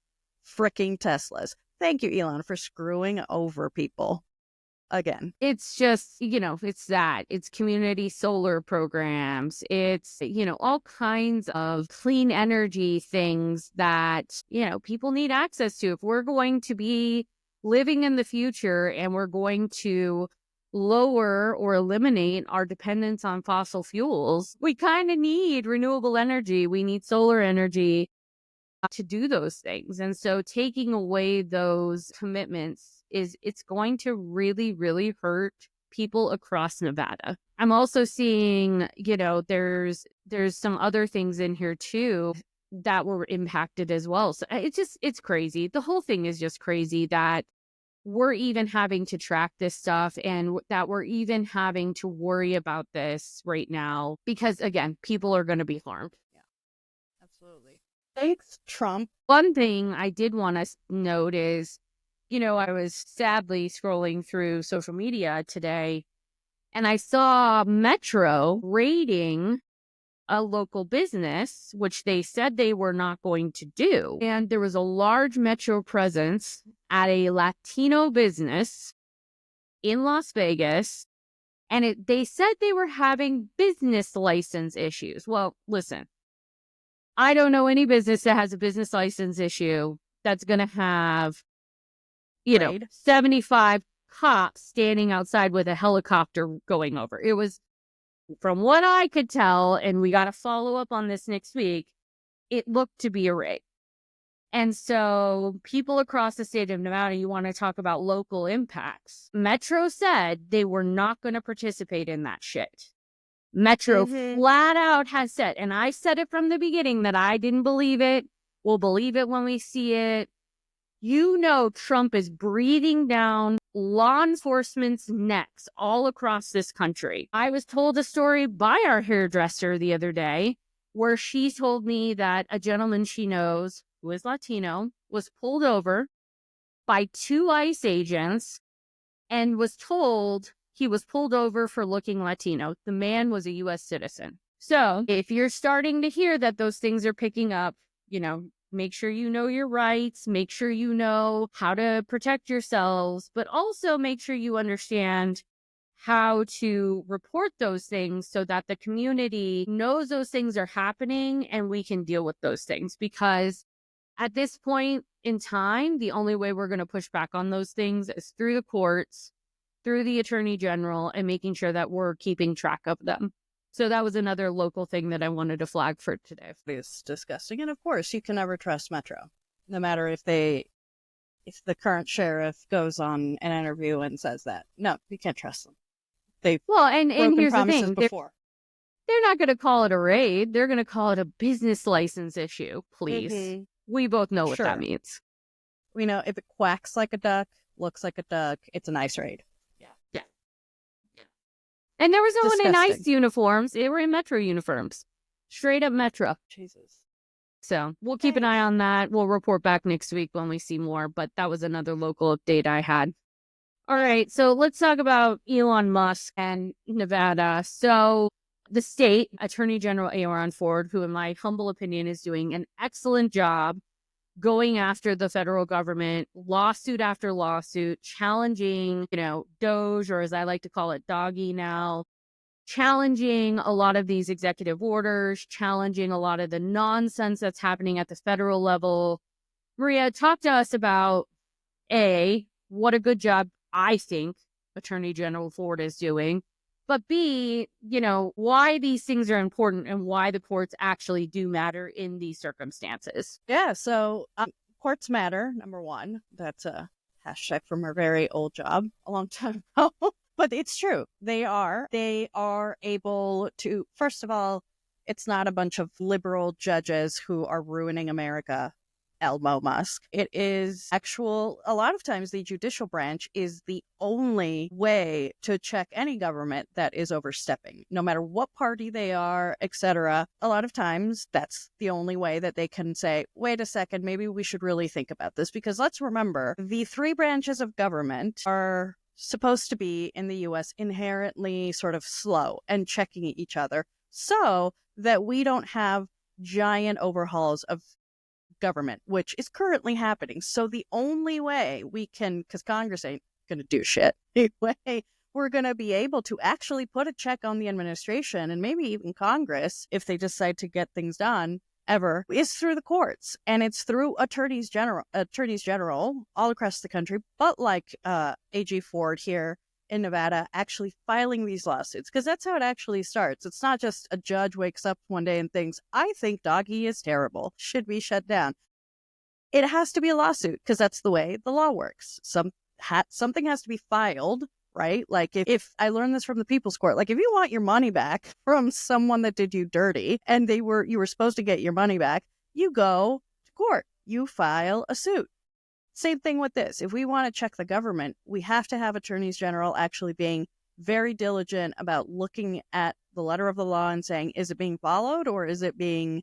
freaking Teslas. Thank you, Elon, for screwing over people again. It's just, it's community solar programs. It's, all kinds of clean energy things that, people need access to. If we're going to be living in the future and we're going to lower or eliminate our dependence on fossil fuels, we kind of need renewable energy. We need solar energy to do those things. And so taking away those commitments it's going to really, really hurt people across Nevada. I'm also seeing, there's some other things in here too that were impacted as well. So it's crazy. The whole thing is just crazy that we're even having to track this stuff and that we're even having to worry about this right now because, again, people are going to be harmed. Yeah, absolutely. Thanks, Trump. One thing I did want to note is, I was sadly scrolling through social media today and I saw Metro raiding a local business, which they said they were not going to do. And there was a large Metro presence at a Latino business in Las Vegas. And they said they were having business license issues. Well, listen, I don't know any business that has a business license issue that's going to have, 75 cops standing outside with a helicopter going over. It was, from what I could tell, and we got to follow up on this next week, it looked to be a raid. And so people across the state of Nevada, you want to talk about local impacts. Metro said they were not going to participate in that shit. Metro flat out has said, and I said it from the beginning that I didn't believe it. We'll believe it when we see it. Trump is breathing down law enforcement's necks all across this country. I was told a story by our hairdresser the other day where she told me that a gentleman she knows who is Latino was pulled over by 2 ICE agents and was told he was pulled over for looking Latino. The man was a U.S. citizen. So if you're starting to hear that those things are picking up, make sure you know your rights, make sure you know how to protect yourselves, but also make sure you understand how to report those things so that the community knows those things are happening and we can deal with those things. Because at this point in time, the only way we're going to push back on those things is through the courts, through the attorney general, and making sure that we're keeping track of them. So that was another local thing that I wanted to flag for today. It's disgusting. And of course, you can never trust Metro, no matter if the current sheriff goes on an interview and says that. No, you can't trust them. And here's the thing. Before. They're not going to call it a raid. They're going to call it a business license issue, please. We both know what that means. We know if it quacks like a duck, looks like a duck, it's an ICE raid. Yeah. And there was no one in ICE uniforms. They were in Metro uniforms. Straight up Metro. Jesus. So we'll keep an eye on that. We'll report back next week when we see more. But that was another local update I had. All right. So let's talk about Elon Musk and Nevada. So the state attorney general, Aaron Ford, who in my humble opinion is doing an excellent job going after the federal government, lawsuit after lawsuit, challenging, Doge, or as I like to call it, Doggy now, challenging a lot of these executive orders, challenging a lot of the nonsense that's happening at the federal level. Maria, talk to us about, A, what a good job I think Attorney General Ford is doing, but B, why these things are important and why the courts actually do matter in these circumstances. Yeah, so courts matter, number one. That's a hashtag from our very old job a long time ago. But it's true. They are able to, first of all, it's not a bunch of liberal judges who are ruining America, Elmo Musk. It is a lot of times the judicial branch is the only way to check any government that is overstepping, no matter what party they are, etc. A lot of times that's the only way that they can say, wait a second, maybe we should really think about this. Because let's remember, the three branches of government are supposed to be in the US inherently sort of slow and checking each other so that we don't have giant overhauls of government, which is currently happening. So the only way we can, because Congress ain't going to do shit, anyway, we're going to be able to actually put a check on the administration and maybe even Congress, if they decide to get things done ever, is through the courts. And it's through attorneys general all across the country, but like AG Ford here in Nevada actually filing these lawsuits, because that's how it actually starts. It's not just a judge wakes up one day and thinks, I think doggy is terrible, should be shut down. It has to be a lawsuit, because that's the way the law works. Something has to be filed, right? Like if I learned this from the People's Court, like if you want your money back from someone that did you dirty and you were supposed to get your money back, you go to court, you file a suit. Same thing with this. If we want to check the government, we have to have attorneys general actually being very diligent about looking at the letter of the law and saying, is it being followed or is it being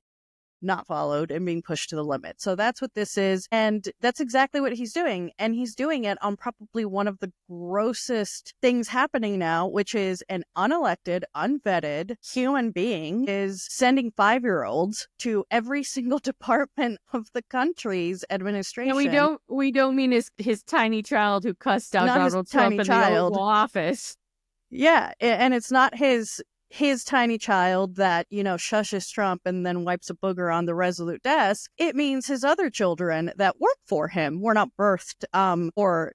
not followed and being pushed to the limit? So that's what this is. And that's exactly what he's doing. And he's doing it on probably one of the grossest things happening now, which is an unelected, unvetted human being is sending 5-year-olds to every single department of the country's administration. And we don't mean his tiny child who cussed out Not Donald Trump in the Oval Office. Yeah, and it's not his tiny child that, shushes Trump and then wipes a booger on the Resolute desk. It means his other children that work for him were not birthed or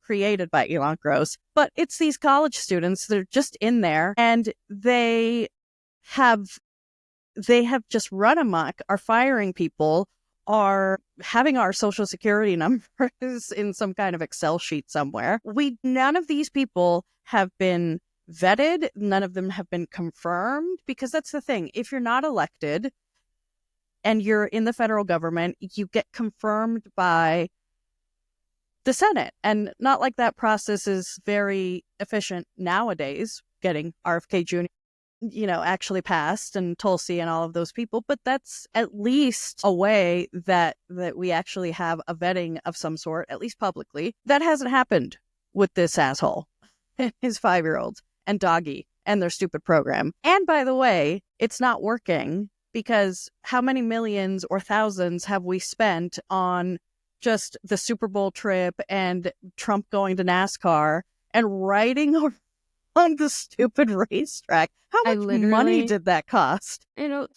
created by Elon Gross. But it's these college students that are just in there, and they have just run amok, are firing people, are having our social security numbers in some kind of Excel sheet somewhere. None of these people have been vetted. None of them have been confirmed, because that's the thing. If you're not elected and you're in the federal government, you get confirmed by the Senate. And not like that process is very efficient nowadays, getting RFK Jr., actually passed, and Tulsi and all of those people. But that's at least a way that we actually have a vetting of some sort, at least publicly. That hasn't happened with this asshole, his 5-year-olds, and doggy, and their stupid program. And by the way, it's not working, because how many millions or thousands have we spent on just the Super Bowl trip and Trump going to NASCAR and riding on the stupid racetrack? How much money did that cost? The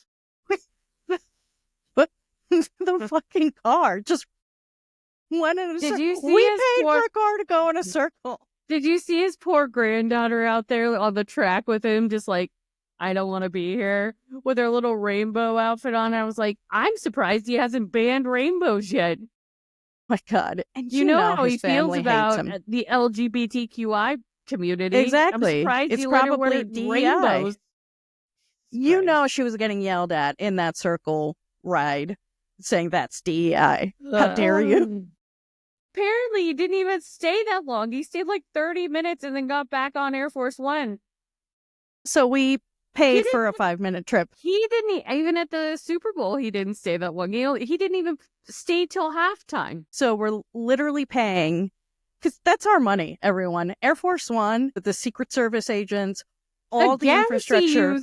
fucking car just went in a circle. We paid for a car to go in a circle. Did you see his poor granddaughter out there on the track with him, just like, I don't want to be here, with her little rainbow outfit on? I was like, I'm surprised he hasn't banned rainbows yet. My God. And you know how he feels about the LGBTQI community. Exactly. I'm surprised it's he probably let her DEI. wear rainbows. She was getting yelled at in that circle ride, saying that's DEI. How dare you? Apparently, he didn't even stay that long. He stayed like 30 minutes and then got back on Air Force One. So we paid for a 5-minute trip. He didn't, even at the Super Bowl, he didn't stay that long. He didn't even stay till halftime. So we're literally paying, because that's our money, everyone. Air Force One, the Secret Service agents, all the infrastructure.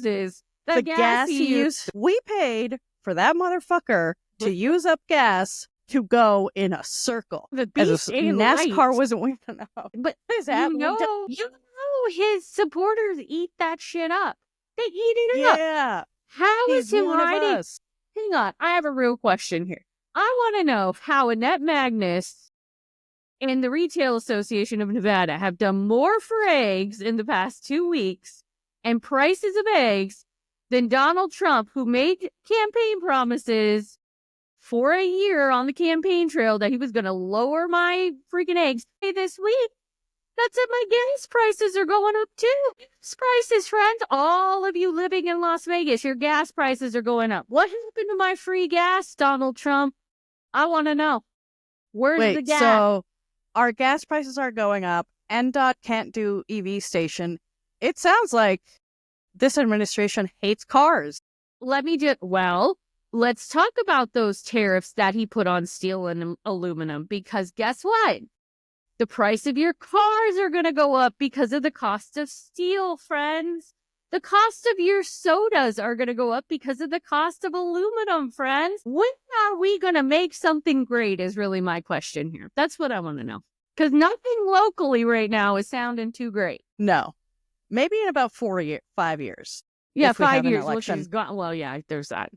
The gas he used. We paid for that motherfucker to use up gas to go in a circle. The beast ain't NASCAR light. wasn't wearing enough. But you know his supporters eat that shit up. They eat it up. Yeah. How is him riding? Us. Hang on. I have a real question here. I want to know how Annette Magnus and the Retail Association of Nevada have done more for eggs in the past 2 weeks and prices of eggs than Donald Trump, who made campaign promises for a year on the campaign trail that he was going to lower my freaking eggs. Hey, this week, that's it. My gas prices are going up too. Gas prices, friends. All of you living in Las Vegas, your gas prices are going up. What happened to my free gas, Donald Trump? I want to know. Where's the Wait, gas? so our gas prices are going up. NDOT can't do EV station. It sounds like this administration hates cars. Let's talk about those tariffs that he put on steel and aluminum, because guess what? The price of your cars are going to go up because of the cost of steel, friends. The cost of your sodas are going to go up because of the cost of aluminum, friends. When are we going to make something great is really my question here. That's what I want to know. Because nothing locally right now is sounding too great. No. Maybe in about 5 years. Yeah, if we have 5 an years. Look, election. she's gone. Well, yeah, there's that.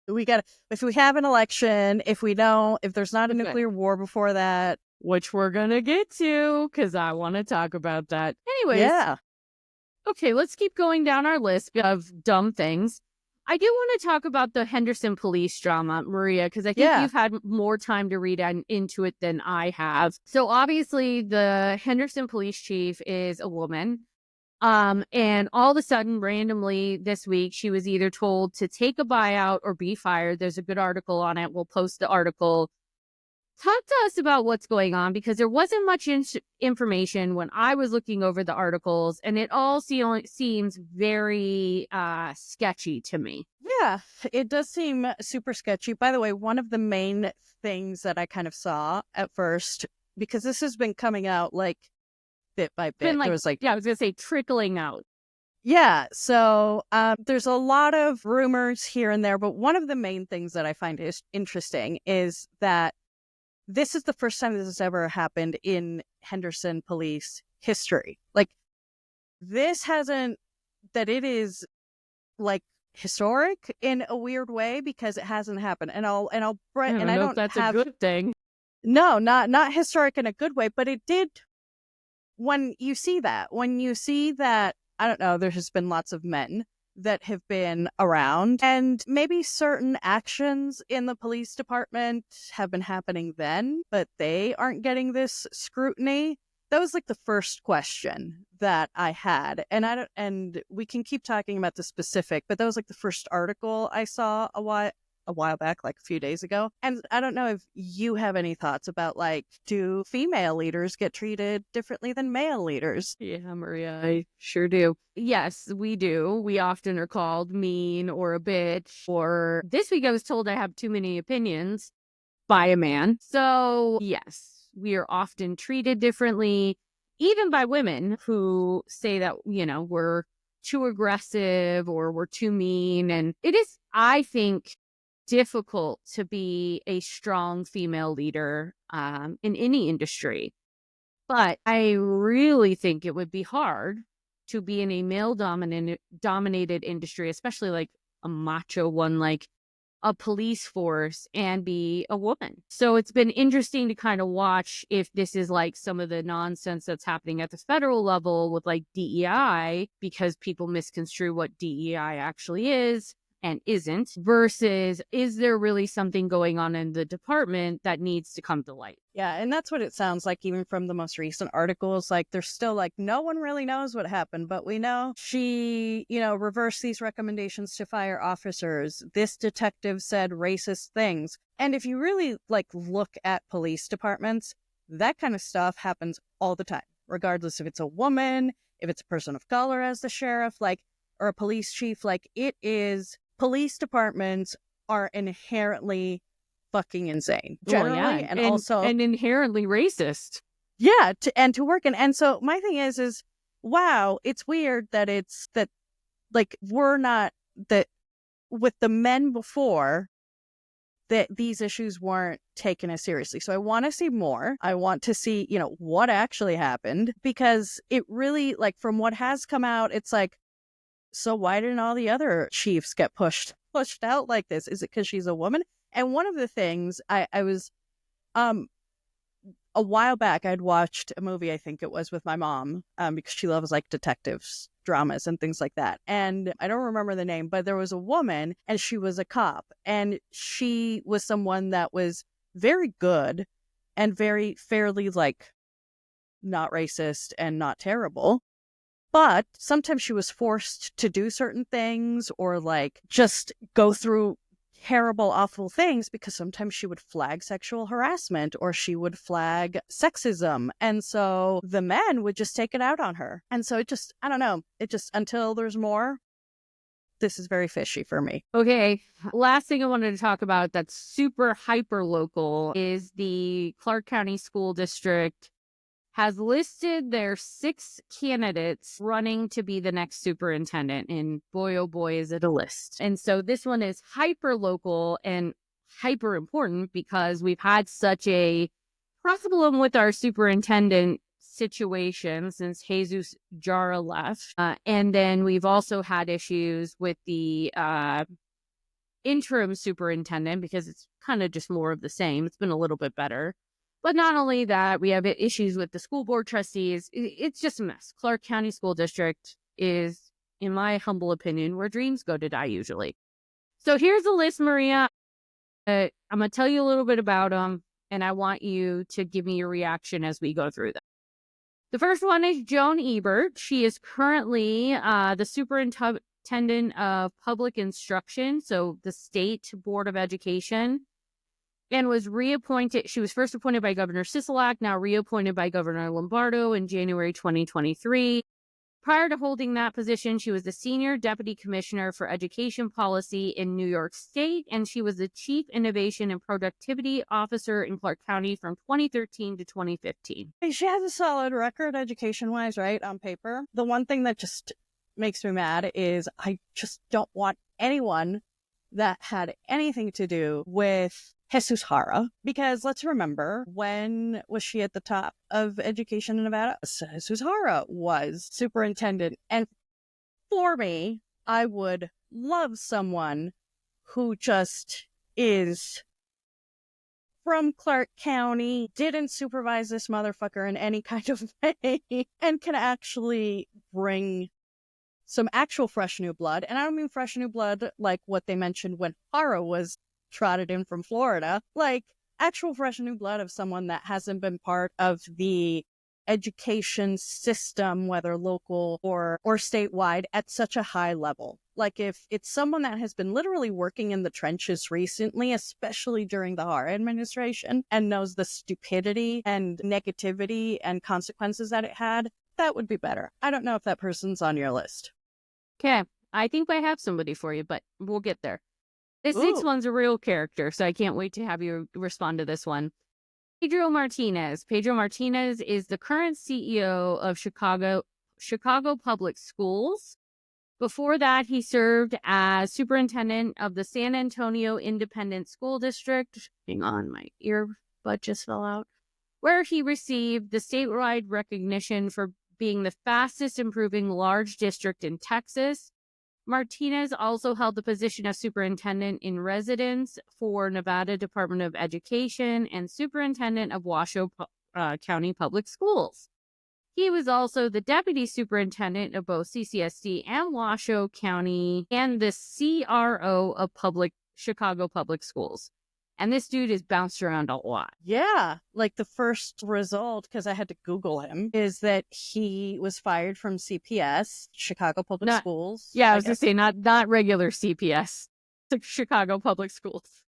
If we have an election, if there's not a Okay. nuclear war before that. Which we're going to get to, because I want to talk about that. Anyways. Yeah. Okay, let's keep going down our list of dumb things. I do want to talk about the Henderson police drama, Maria, because I think you've had more time to read into it than I have. So obviously the Henderson police chief is a woman. And all of a sudden, randomly this week, she was either told to take a buyout or be fired. There's a good article on it. We'll post the article. Talk to us about what's going on, because there wasn't much information when I was looking over the articles, and it all seems very sketchy to me. Yeah, it does seem super sketchy. By the way, one of the main things that I kind of saw at first, because this has been coming out like bit by bit. I was going to say trickling out. Yeah, so there's a lot of rumors here and there, but one of the main things that I find is interesting is that this is the first time this has ever happened in Henderson police history. Like, this hasn't, that it is like historic in a weird way, because it hasn't happened. And I don't know if that's a good thing. No, not historic in a good way, but it did. When you see that, I don't know, there has been lots of men that have been around, and maybe certain actions in the police department have been happening then, but they aren't getting this scrutiny. That was like the first question that I had. And we can keep talking about the specific, but that was like the first article I saw a while back, like a few days ago. And I don't know if you have any thoughts about, like, do female leaders get treated differently than male leaders? Yeah, Maria, I sure do. Yes, we do. We often are called mean or a bitch. Or this week I was told I have too many opinions by a man. So yes, we are often treated differently, even by women who say that, we're too aggressive or we're too mean. And it is, I think, difficult to be a strong female leader in any industry. But I really think it would be hard to be in a male dominated industry, especially like a macho one, like a police force, and be a woman. So it's been interesting to kind of watch if this is like some of the nonsense that's happening at the federal level with like DEI, because people misconstrue what DEI actually is and isn't, versus is there really something going on in the department that needs to come to light? Yeah, and that's what it sounds like, even from the most recent articles. Like, there's still like, no one really knows what happened, but we know she, reversed these recommendations to fire officers. This detective said racist things. And if you really like look at police departments, that kind of stuff happens all the time, regardless if it's a woman, if it's a person of color as the sheriff, like, or a police chief. Like, it is, police departments are inherently fucking insane, generally, and inherently racist. Yeah, to work in. And so my thing is, wow, it's weird that we're not, that with the men before, that these issues weren't taken as seriously. So I want to see more. I want to see, what actually happened, because it really, like, from what has come out, it's like, so why didn't all the other chiefs get pushed out like this? Is it because she's a woman? And one of the things I was a while back, I'd watched a movie, I think it was with my mom, because she loves like detectives, dramas, and things like that. And I don't remember the name, but there was a woman and she was a cop. And she was someone that was very good and very fairly like not racist and not terrible. But sometimes she was forced to do certain things or like just go through terrible, awful things because sometimes she would flag sexual harassment or she would flag sexism. And so the men would just take it out on her. And so it just, I don't know, it just, until there's more, this is very fishy for me. Okay. Last thing I wanted to talk about that's super hyper local is the Clark County School District has listed their 6 candidates running to be the next superintendent. And boy, oh boy, is it a list. And so this one is hyper local and hyper important because we've had such a problem with our superintendent situation since Jesus Jara left. And then we've also had issues with the interim superintendent because it's kind of just more of the same. It's been a little bit better. But not only that, we have issues with the school board trustees. It's just a mess. Clark County School District is, in my humble opinion, where dreams go to die usually. So here's the list, Maria. I'm going to tell you a little bit about them, and I want you to give me your reaction as we go through them. The first one is Joan Ebert. She is currently the superintendent of public instruction, so the state board of education. And was reappointed. She was first appointed by Governor Sisolak, now reappointed by Governor Lombardo in January 2023. Prior to holding that position, she was the Senior Deputy Commissioner for Education Policy in New York State, and she was the Chief Innovation and Productivity Officer in Clark County from 2013 to 2015. She has a solid record education-wise, right, on paper. The one thing that just makes me mad is I just don't want anyone that had anything to do with Jesus Jara, because let's remember, when was she at the top of education in Nevada? Jesus Jara was superintendent. And for me, I would love someone who just is from Clark County, didn't supervise this motherfucker in any kind of way, and can actually bring some actual fresh new blood. And I don't mean fresh new blood like what they mentioned when Jara was trotted in from Florida, like actual fresh new blood of someone that hasn't been part of the education system, whether local or statewide, at such a high level. Like if it's someone that has been literally working in the trenches recently, especially during the Jara administration, and knows the stupidity and negativity and consequences that it had, that would be better. I don't know if that person's on your list. Okay, I think I have somebody for you, but we'll get there. This next one's a real character, so I can't wait to have you respond to this one. Pedro Martinez. Pedro Martinez is the current CEO of Chicago Public Schools. Before that, he served as superintendent of the San Antonio Independent School District. Hang on, my earbud just fell out. Where he received the statewide recognition for being the fastest improving large district in Texas. Martinez also held the position of superintendent in residence for Nevada Department of Education and superintendent of Washoe County Public Schools. He was also the deputy superintendent of both CCSD and Washoe County and the CRO of Chicago Public Schools. And this dude is bounced around a lot. Yeah. Like the first result, because I had to Google him, is that he was fired from CPS, Chicago Public Schools. Yeah, I was going to say not regular CPS, Chicago Public Schools.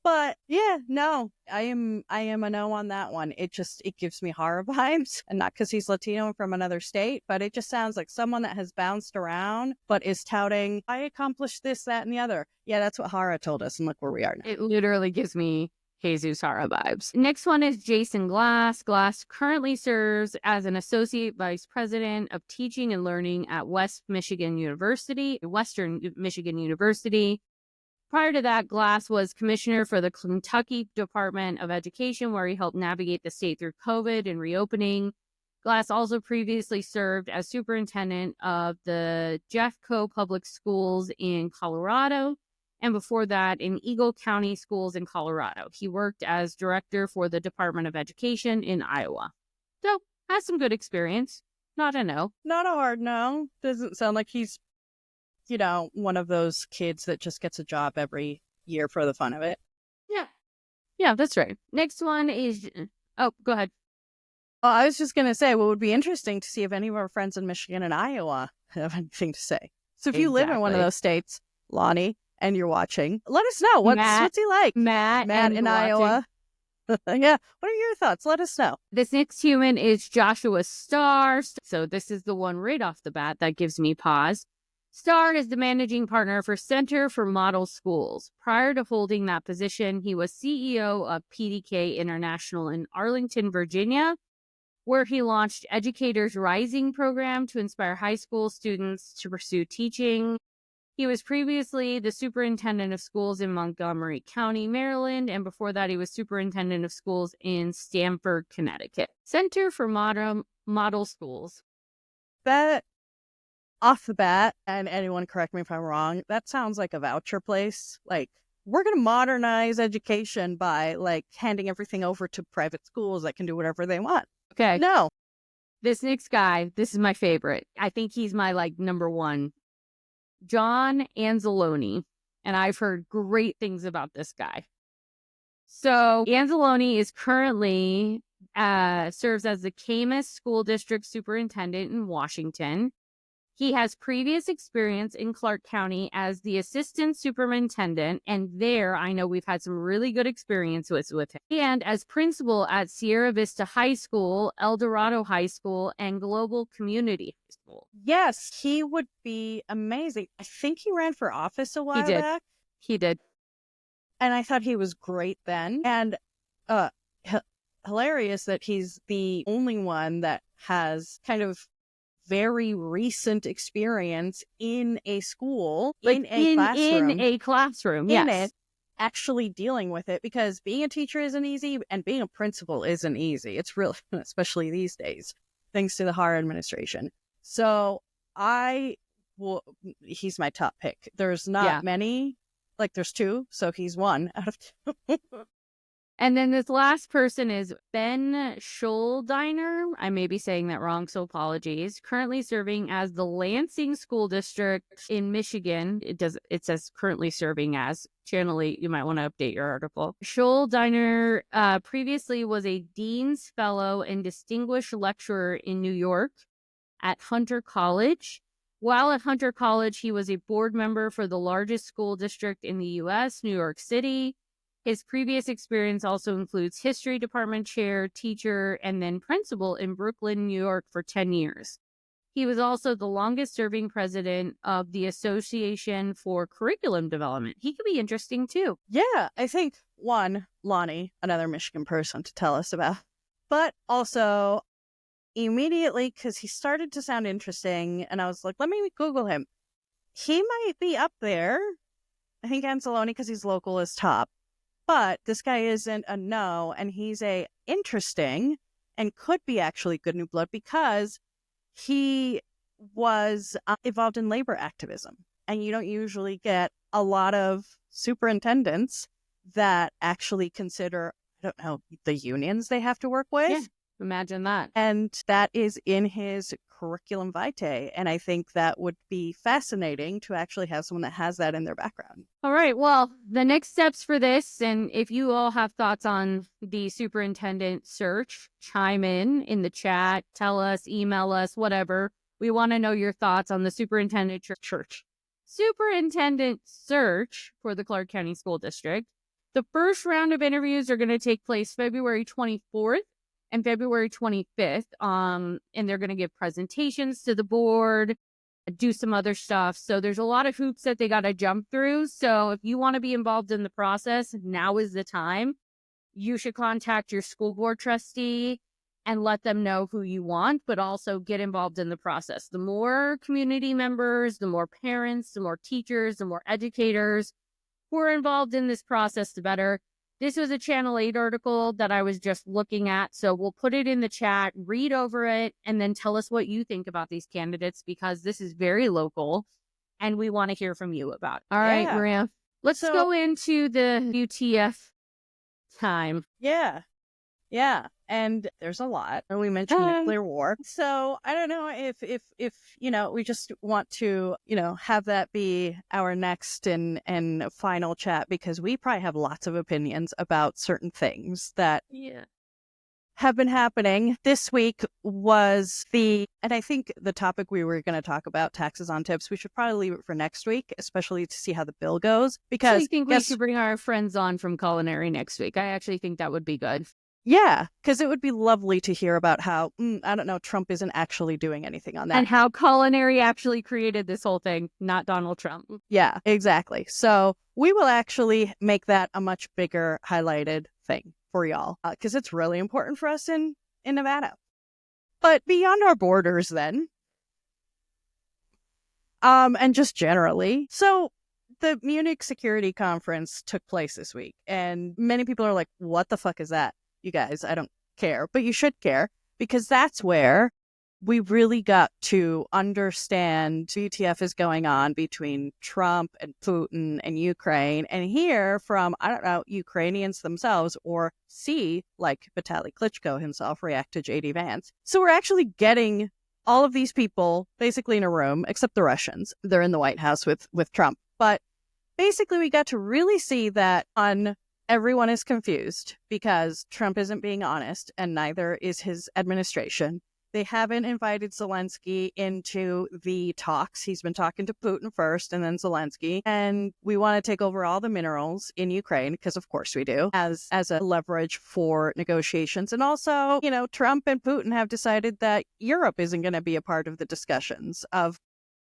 But yeah, no, I am a no on that one. It gives me horror vibes, and not because he's Latino and from another state, but it just sounds like someone that has bounced around, but is touting, I accomplished this, that, and the other. Yeah, that's what Jara told us, and look where we are now. It literally gives me Jesus Jara vibes. Next one is Jason Glass. Glass currently serves as an associate vice president of teaching and learning at Western Michigan University. Prior to that, Glass was commissioner for the Kentucky Department of Education, where he helped navigate the state through COVID and reopening. Glass also previously served as superintendent of the Jeffco Public Schools in Colorado and before that in Eagle County Schools in Colorado. He worked as director for the Department of Education in Iowa. So, has some good experience. Not a no. Not a hard no. Doesn't sound like he's, one of those kids that just gets a job every year for the fun of it. Yeah. Yeah, that's right. Next one is, oh, go ahead. Well, I was just going to say, what would be interesting to see if any of our friends in Michigan and Iowa have anything to say. So if you live in one of Exactly. those states, Lonnie, and you're watching, let us know. What's he like? Matt in Iowa. Yeah. What are your thoughts? Let us know. This next human is Joshua Starr. So this is the one right off the bat that gives me pause. Starr is the managing partner for Center for Model Schools. Prior to holding that position, he was CEO of PDK International in Arlington, Virginia, where he launched Educators Rising program to inspire high school students to pursue teaching. He was previously the superintendent of schools in Montgomery County, Maryland, and before that he was superintendent of schools in Stamford, Connecticut. Center for Model Schools. That off the bat, and anyone correct me if I'm wrong, that sounds like a voucher place. Like, we're going to modernize education by handing everything over to private schools that can do whatever they want. Okay. No. This next guy, this is my favorite. I think he's my number one. John Anzalone. And I've heard great things about this guy. So Anzalone is currently serves as the Camas School District Superintendent in Washington. He has previous experience in Clark County as the assistant superintendent, and there I know we've had some really good experiences with him. And as principal at Sierra Vista High School, El Dorado High School, and Global Community High School. Yes, he would be amazing. I think he ran for office a while back. He did. And I thought he was great then. And hilarious that he's the only one that has kind of very recent experience in a school, in a classroom, yes. Actually dealing with it, because being a teacher isn't easy and being a principal isn't easy. It's really, especially these days, thanks to the higher administration. So he's my top pick. There's not many, there's two, so he's one out of two. And then this last person is Ben Schuldiner. I may be saying that wrong, so apologies. Currently serving as the Lansing School District in Michigan. It says currently serving as. Channel 8, you might want to update your article. Schuldiner previously was a Dean's Fellow and Distinguished Lecturer in New York at Hunter College. While at Hunter College, he was a board member for the largest school district in the U.S., New York City. His previous experience also includes history department chair, teacher, and then principal in Brooklyn, New York for 10 years. He was also the longest serving president of the Association for Curriculum Development. He could be interesting too. Yeah, I think one, Lonnie, another Michigan person to tell us about, but also immediately, because he started to sound interesting, and I was like, let me Google him. He might be up there. I think Anzalone, because he's local, is top. But this guy isn't a no, and he's a interesting and could be actually good new blood, because he was involved in labor activism. And you don't usually get a lot of superintendents that actually consider, I don't know, the unions they have to work with. Yeah, imagine that. And that is in his curriculum vitae. And I think that would be fascinating to actually have someone that has that in their background. All right. Well, the next steps for this, and if you all have thoughts on the superintendent search, chime in the chat, tell us, email us, whatever. We want to know your thoughts on the superintendent search for the Clark County School District. The first round of interviews are going to take place February 24th. And February 25th, and they're going to give presentations to the board, do some other stuff. So there's a lot of hoops that they got to jump through. So if you want to be involved in the process, now is the time. You should contact your school board trustee and let them know who you want, but also get involved in the process. The more community members, the more parents, the more teachers, the more educators who are involved in this process, the better. This was a Channel 8 article that I was just looking at, so we'll put it in the chat, read over it, and then tell us what you think about these candidates, because this is very local, and we want to hear from you about it. All right, Maria? Let's So- go into the UTF time. Yeah. Yeah. And there's a lot. And we mentioned nuclear war. So I don't know if we just want to, have that be our next and final chat, because we probably have lots of opinions about certain things that have been happening. This week was and I think the topic we were going to talk about, taxes on tips, we should probably leave it for next week, especially to see how the bill goes. Because I think we should bring our friends on from culinary next week. I actually think that would be good. Yeah, because it would be lovely to hear about how, I don't know, Trump isn't actually doing anything on that. And how culinary actually created this whole thing, not Donald Trump. Yeah, exactly. So we will actually make that a much bigger highlighted thing for y'all, because it's really important for us in Nevada. But beyond our borders then, and just generally, so the Munich Security Conference took place this week, and many people are like, what the fuck is that? You guys, I don't care, but you should care, because that's where we really got to understand WTF is going on between Trump and Putin and Ukraine, and hear from, I don't know, Ukrainians themselves, or see, like Vitaly Klitschko himself, react to J.D. Vance. So we're actually getting all of these people basically in a room, except the Russians. They're in the White House with Trump. But basically we got to really see that everyone is confused because Trump isn't being honest, and neither is his administration. They haven't invited Zelensky into the talks. He's been talking to Putin first and then Zelensky. And we want to take over all the minerals in Ukraine, because of course we do, as a leverage for negotiations. And also, Trump and Putin have decided that Europe isn't going to be a part of the discussions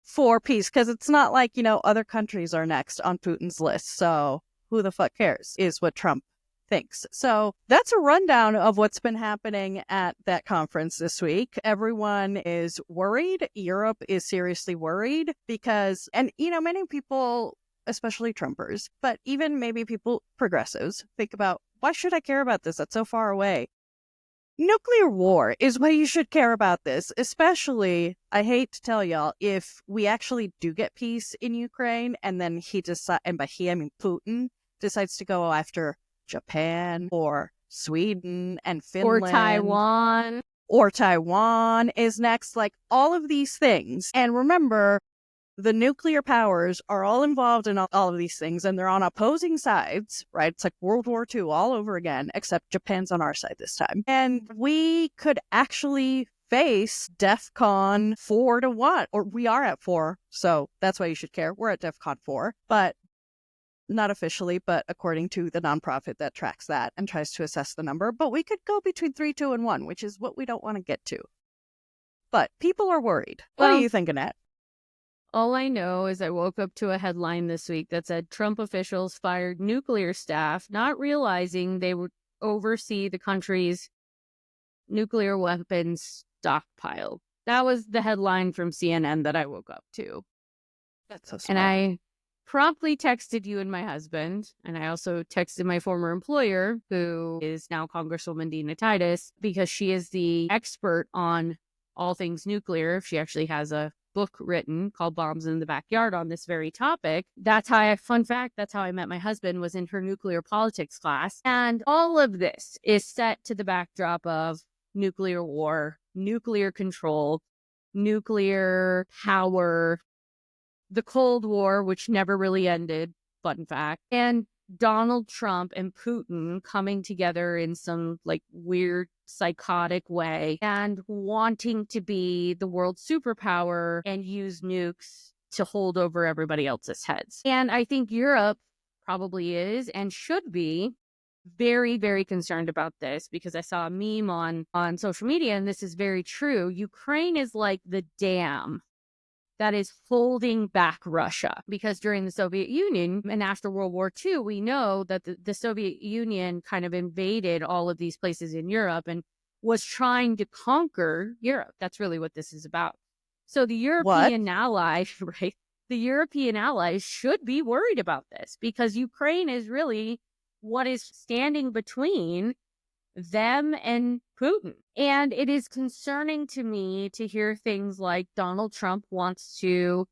for peace, because it's not like, other countries are next on Putin's list. So who the fuck cares, is what Trump thinks. So that's a rundown of what's been happening at that conference this week. Everyone is worried. Europe is seriously worried because, and many people, especially Trumpers, but even maybe progressives, think about, why should I care about this? That's so far away. Nuclear war is why you should care about this, especially, I hate to tell y'all, if we actually do get peace in Ukraine, and then and by he, I mean Putin, decides to go after Japan or Sweden and Finland. Or Taiwan is next, like all of these things. And remember, the nuclear powers are all involved in all of these things, and they're on opposing sides, right? It's like World War II all over again, except Japan's on our side this time. And we could actually face DEFCON 4 to 1, or we are at 4, so that's why you should care. We're at DEFCON 4, but not officially, but according to the nonprofit that tracks that and tries to assess the number. But we could go between 3, 2, and 1, which is what we don't want to get to. But people are worried. What do you think, Annette? All I know is I woke up to a headline this week that said Trump officials fired nuclear staff, not realizing they would oversee the country's nuclear weapons stockpile. That was the headline from CNN that I woke up to. That's so smart. And I promptly texted you and my husband, and I also texted my former employer, who is now Congresswoman Dina Titus, because she is the expert on all things nuclear. She actually has a book written called Bombs in the Backyard on this very topic. That's how fun fact, that's how I met my husband, was in her nuclear politics class. And all of this is set to the backdrop of nuclear war, nuclear control, nuclear power, the Cold War, which never really ended, fun fact, and Donald Trump and Putin coming together in some like weird psychotic way and wanting to be the world superpower and use nukes to hold over everybody else's heads. And I think Europe probably is and should be very, very concerned about this, because I saw a meme on social media, and this is very true. Ukraine is like the dam that is holding back Russia, because during the Soviet Union and after World War II, we know that the Soviet Union kind of invaded all of these places in Europe and was trying to conquer Europe. That's really what this is about. So the European allies, right? The European allies should be worried about this, because Ukraine is really what is standing between them and Putin. And it is concerning to me to hear things like Donald Trump wants to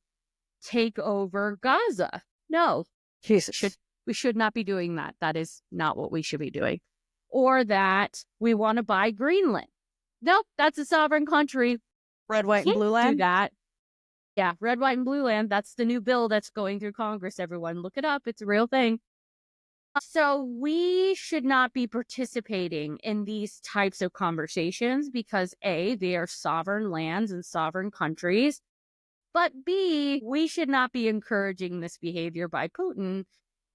take over Gaza. No, Jesus. We should not be doing that. That is not what we should be doing. Or that we want to buy Greenland. Nope, that's a sovereign country. Red, white, and Can't blue do land? that. Yeah, red, white, and blue land. That's the new bill that's going through Congress, everyone. Look it up. It's a real thing. So we should not be participating in these types of conversations because A, they are sovereign lands and sovereign countries. But B, we should not be encouraging this behavior by Putin.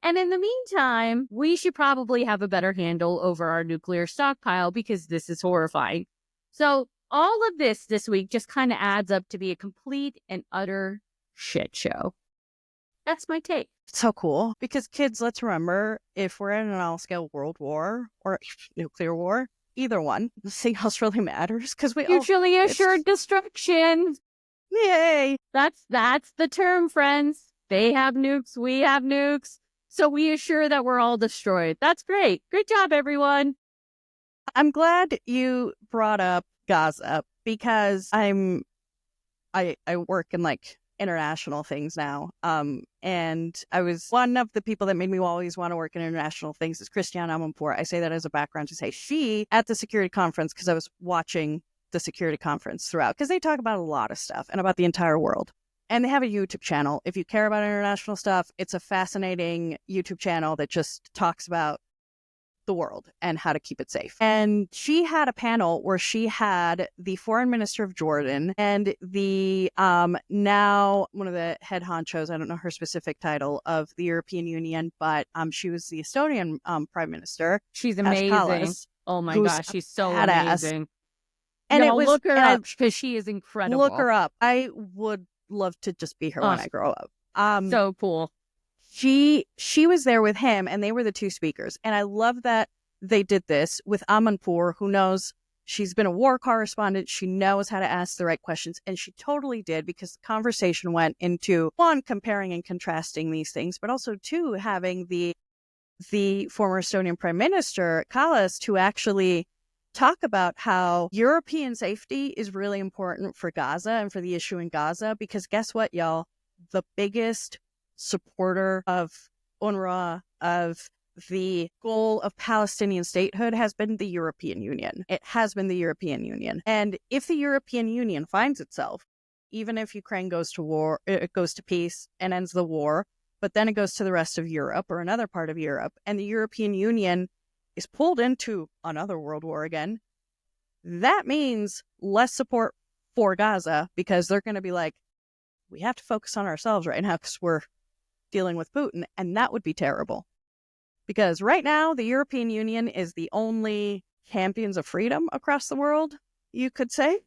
And in the meantime, we should probably have a better handle over our nuclear stockpile because this is horrifying. So all of this week just kind of adds up to be a complete and utter shit show. That's my take. So cool. Because kids, let's remember, if we're in an all-scale world war or nuclear war, either one, nothing else really matters because we mutually assured destruction. Yay! That's the term, friends. They have nukes, we have nukes. So we assure that we're all destroyed. That's great. Good job, everyone. I'm glad you brought up Gaza because I work in like international things now. And I was one of the people that made me always want to work in international things is Christiane Amanpour. I say that as a background to say she at the security conference, because I was watching the security conference throughout, because they talk about a lot of stuff and about the entire world. And they have a YouTube channel. If you care about international stuff, it's a fascinating YouTube channel that just talks about the world and how to keep it safe. And she had a panel where she had the foreign minister of Jordan and the now one of the head honchos, I don't know her specific title, of the European Union, but she was the Estonian prime minister. She's amazing. Oh my gosh, she's so amazing. And it was, look her up because she is incredible. Look her up. I would love to just be her when I grow up. So cool. She was there with him, and they were the two speakers. And I love that they did this with Amanpour, who knows, she's been a war correspondent. She knows how to ask the right questions, and she totally did, because the conversation went into, one, comparing and contrasting these things, but also, two, having the former Estonian Prime Minister, Kallas, to actually talk about how European safety is really important for Gaza and for the issue in Gaza, because guess what, y'all? The biggest supporter of UNRWA, of the goal of Palestinian statehood, has been the European Union. It has been the European Union. And if the European Union finds itself, even if Ukraine goes to war, it goes to peace and ends the war, but then it goes to the rest of Europe or another part of Europe, and the European Union is pulled into another world war again, that means less support for Gaza, because they're going to be like, we have to focus on ourselves right now because we're dealing with Putin, and that would be terrible. Because right now, the European Union is the only champions of freedom across the world, you could say.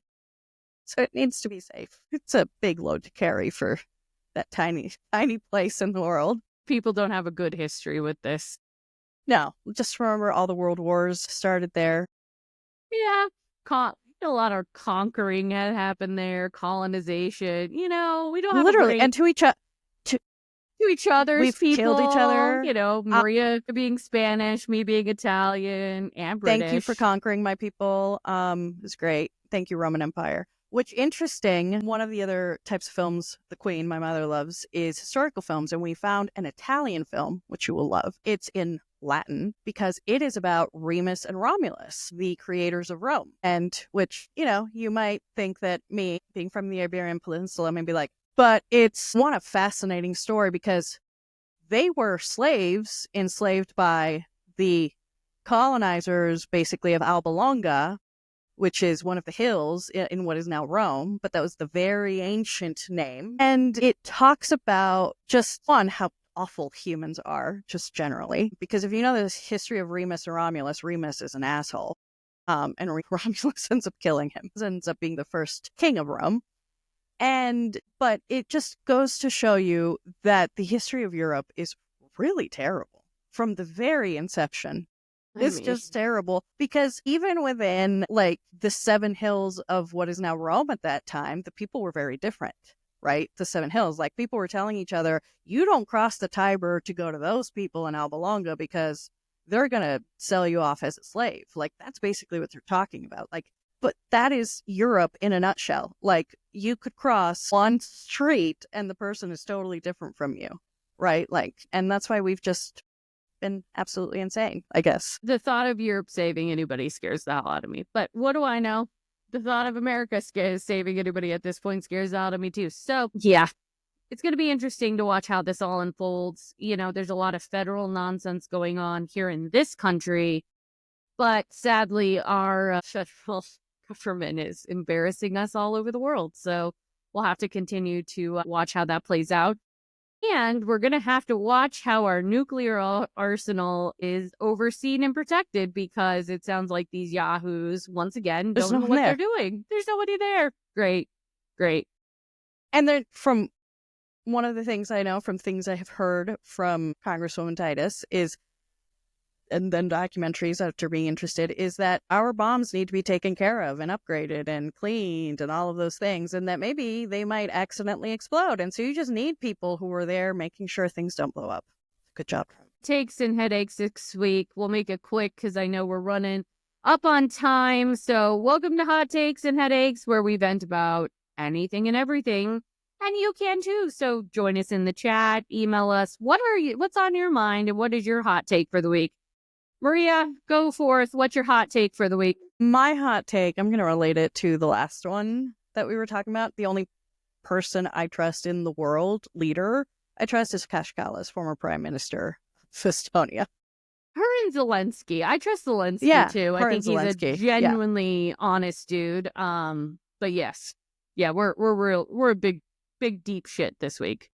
So it needs to be safe. It's a big load to carry for that tiny place in the world. People don't have a good history with this. No, just remember all the world wars started there. Yeah, a lot of conquering had happened there, colonization. We don't have literally, and to each other's we've people, killed each other. Maria being Spanish, me being Italian, and British. Thank you for conquering my people. It was great. Thank you, Roman Empire. Which, interesting, one of the other types of films the Queen, my mother, loves is historical films. And we found an Italian film, which you will love. It's in Latin because it is about Remus and Romulus, the creators of Rome. And which, you might think that me, being from the Iberian Peninsula, may be like, but it's a fascinating story because they were slaves enslaved by the colonizers, basically, of Alba Longa, which is one of the hills in what is now Rome, but that was the very ancient name. And it talks about just, one, how awful humans are, just generally. Because if you know the history of Remus and Romulus, Remus is an asshole. And Romulus ends up killing him. Ends up being the first king of Rome. But it just goes to show you that the history of Europe is really terrible from the very inception. It's just terrible, because even within the 7 hills of what is now Rome at that time, the people were very different, right? The 7 hills, people were telling each other, you don't cross the Tiber to go to those people in Alba Longa because they're going to sell you off as a slave. That's basically what they're talking about. But that is Europe in a nutshell. You could cross one street and the person is totally different from you. right? And that's why we've just been absolutely insane, I guess. The thought of Europe saving anybody scares the hell out of me. But what do I know? The thought of America saving anybody at this point scares the hell out of me too. So, yeah, it's going to be interesting to watch how this all unfolds. There's a lot of federal nonsense going on here in this country, but sadly, our federal government is embarrassing us all over the world. So we'll have to continue to watch how that plays out. And we're going to have to watch how our nuclear arsenal is overseen and protected, because it sounds like these yahoos, once again, don't know what they're doing. There's nobody there. Great. And then from one of the things I know from things I have heard from Congresswoman Titus is, and then documentaries after being interested, is that our bombs need to be taken care of and upgraded and cleaned and all of those things, and that maybe they might accidentally explode. And so you just need people who are there making sure things don't blow up. Good job. Takes and headaches this week. We'll make it quick because I know we're running up on time. So welcome to Hot Takes and Headaches, where we vent about anything and everything. And you can too. So join us in the chat, email us. What's on your mind, and what is your hot take for the week? Maria, go forth. What's your hot take for the week? My hot take, I'm going to relate it to the last one that we were talking about. The only person I trust in the world, leader, I trust is Kash Kallas, former Prime Minister of Estonia. Her and Zelensky. I trust Zelensky too. I think he's Zelensky. A genuinely honest dude. But yes. Yeah, we're a big deep shit this week.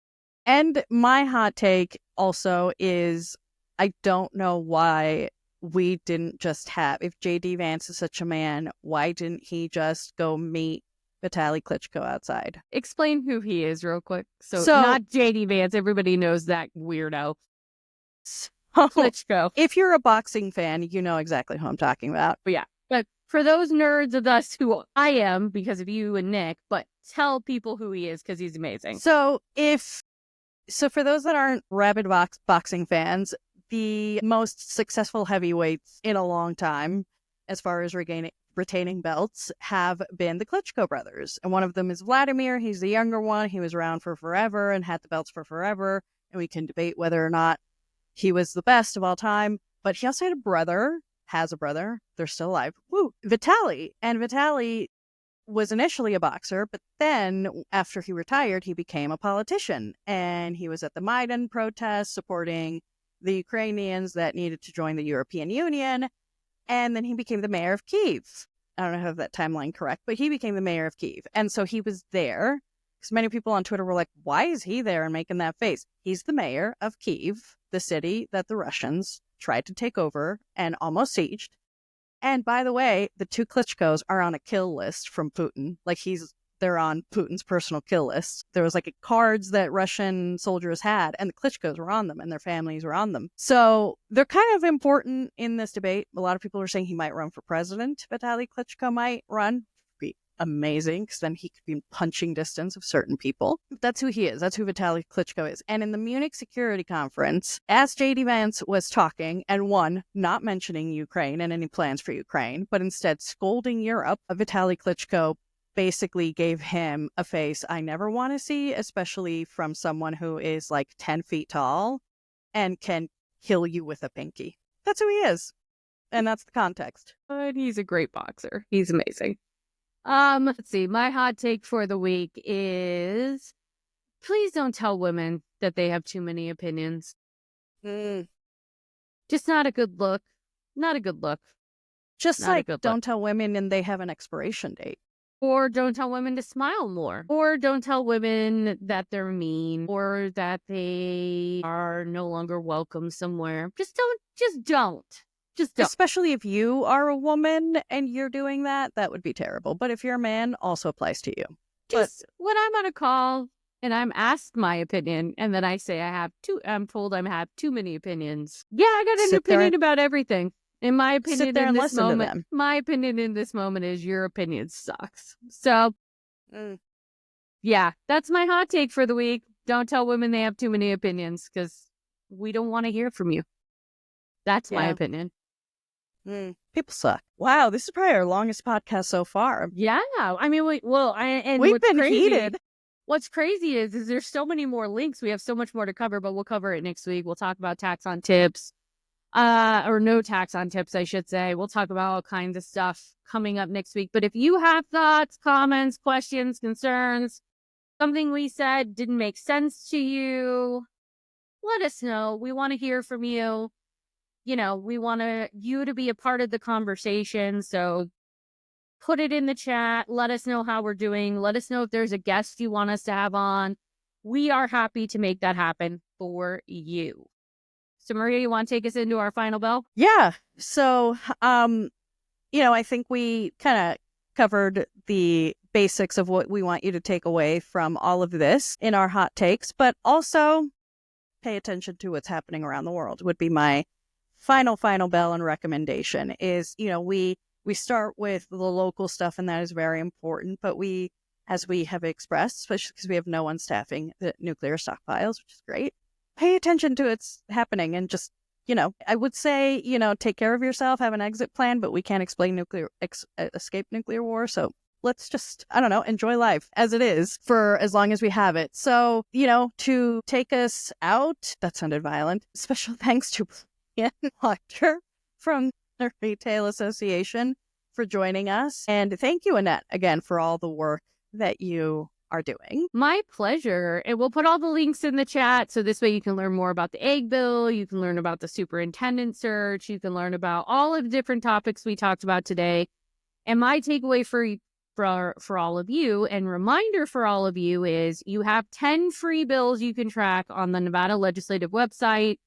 And my hot take also is, I don't know why we didn't just have, if J.D. Vance is such a man, why didn't he just go meet Vitaly Klitschko outside? Explain who he is real quick. So not J.D. Vance. Everybody knows that weirdo. Klitschko. If you're a boxing fan, you know exactly who I'm talking about. But yeah. But for those nerds of us who I am, because of you and Nick, but tell people who he is, because he's amazing. So for those that aren't rabid boxing fans, the most successful heavyweights in a long time, as far as retaining belts, have been the Klitschko brothers. And one of them is Vladimir. He's the younger one. He was around for forever and had the belts for forever. And we can debate whether or not he was the best of all time. But he also had has a brother. They're still alive. Woo! Vitaly. And Vitaly was initially a boxer, but then after he retired, he became a politician. And he was at the Maidan protests supporting the Ukrainians that needed to join the European Union. And then he became the mayor of Kyiv. I don't know if I have that timeline correct, but he became the mayor of Kyiv. And so he was there, because many people on Twitter were like, why is he there and making that face? He's the mayor of Kyiv, the city that the Russians tried to take over and almost sieged. And by the way, the two Klitschkos are on a kill list from Putin. They're on Putin's personal kill list. There was cards that Russian soldiers had, and the Klitschkos were on them, and their families were on them. So they're kind of important in this debate. A lot of people are saying he might run for president. Vitaly Klitschko might run. Be amazing, because then he could be in punching distance of certain people. That's who he is. That's who Vitaly Klitschko is. And in the Munich Security Conference, as J.D. Vance was talking, and not mentioning Ukraine and any plans for Ukraine, but instead scolding Europe, Vitaly Klitschko basically gave him a face I never want to see, especially from someone who is 10 feet tall and can kill you with a pinky. That's who he is. And that's the context. But he's a great boxer. He's amazing. Let's see. My hot take for the week is, please don't tell women that they have too many opinions. Just not a good look. Not a good look. Just don't tell women and they have an expiration date. Or don't tell women to smile more. Or don't tell women that they're mean. Or that they are no longer welcome somewhere. Just don't. Especially if you are a woman and you're doing that, that would be terrible. But if you're a man, also applies to you. When I'm on a call and I'm asked my opinion, and then I say I'm told I have too many opinions. Yeah, I got an opinion about everything. In my opinion, in this moment, my opinion in this moment is your opinion sucks. So, yeah, that's my hot take for the week. Don't tell women they have too many opinions, because we don't want to hear from you. That's my opinion. People suck. Wow, this is probably our longest podcast so far. Yeah, I mean, we've been heated. What's crazy is there's so many more links. We have so much more to cover, but we'll cover it next week. We'll talk about tax on tips, or no tax on tips, I should say. We'll talk about all kinds of stuff coming up next week. But if you have thoughts, comments, questions, concerns, something we said didn't make sense to you, let us know. We want to hear from you. We want you to be a part of the conversation. So put it in the chat. Let us know how we're doing. Let us know if there's a guest you want us to have on. We are happy to make that happen for you. So Maria, you want to take us into our final bell? Yeah. So, I think we kind of covered the basics of what we want you to take away from all of this in our hot takes, but also pay attention to what's happening around the world would be my final bell and recommendation is, we start with the local stuff, and that is very important, but as we have expressed, especially because we have no one staffing the nuclear stockpiles, which is great, pay attention to what's happening and just, I would say, take care of yourself, have an exit plan, but we can't explain escape nuclear war. So let's just, I don't know, enjoy life as it is for as long as we have it. So, to take us out, that sounded violent. Special thanks to Bryan Wachter from the Retail Association for joining us. And thank you, Annette, again, for all the work that you are doing. My pleasure. And we'll put all the links in the chat. So this way you can learn more about the egg bill. You can learn about the superintendent search. You can learn about all of the different topics we talked about today. And my takeaway for all of you and reminder for all of you is you have 10 free bills you can track on the Nevada legislative website,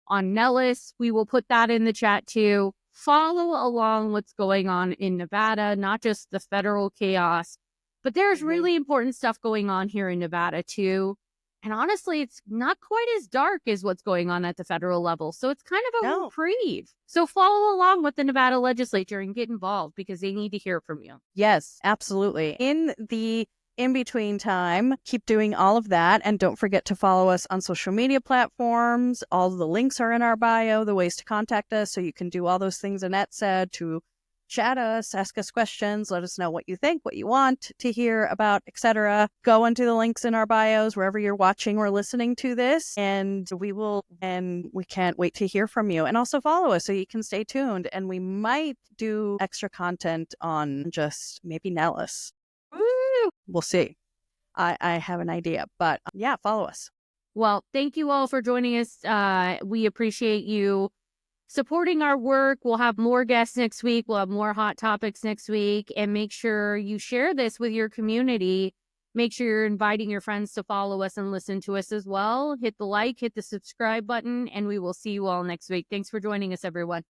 on Nellis. We will put that in the chat too. Follow along what's going on in Nevada, not just the federal chaos, but there's really important stuff going on here in Nevada too. And honestly, it's not quite as dark as what's going on at the federal level. So it's kind of a reprieve. So follow along with the Nevada legislature and get involved because they need to hear from you. Yes, absolutely. In the in-between time, keep doing all of that. And don't forget to follow us on social media platforms. All the links are in our bio, the ways to contact us. So you can do all those things Annette said to chat us, ask us questions, let us know what you think, what you want to hear about, etc. Go into the links in our bios wherever you're watching or listening to this, and we can't wait to hear from you. And also follow us so you can stay tuned. And we might do extra content on just maybe Nellis. Woo! We'll see. I have an idea, but yeah, follow us. Well, thank you all for joining us. We appreciate you supporting our work. We'll have more guests next week. We'll have more hot topics next week. And make sure you share this with your community. Make sure you're inviting your friends to follow us and listen to us as well. Hit the like, hit the subscribe button, and we will see you all next week. Thanks for joining us, everyone.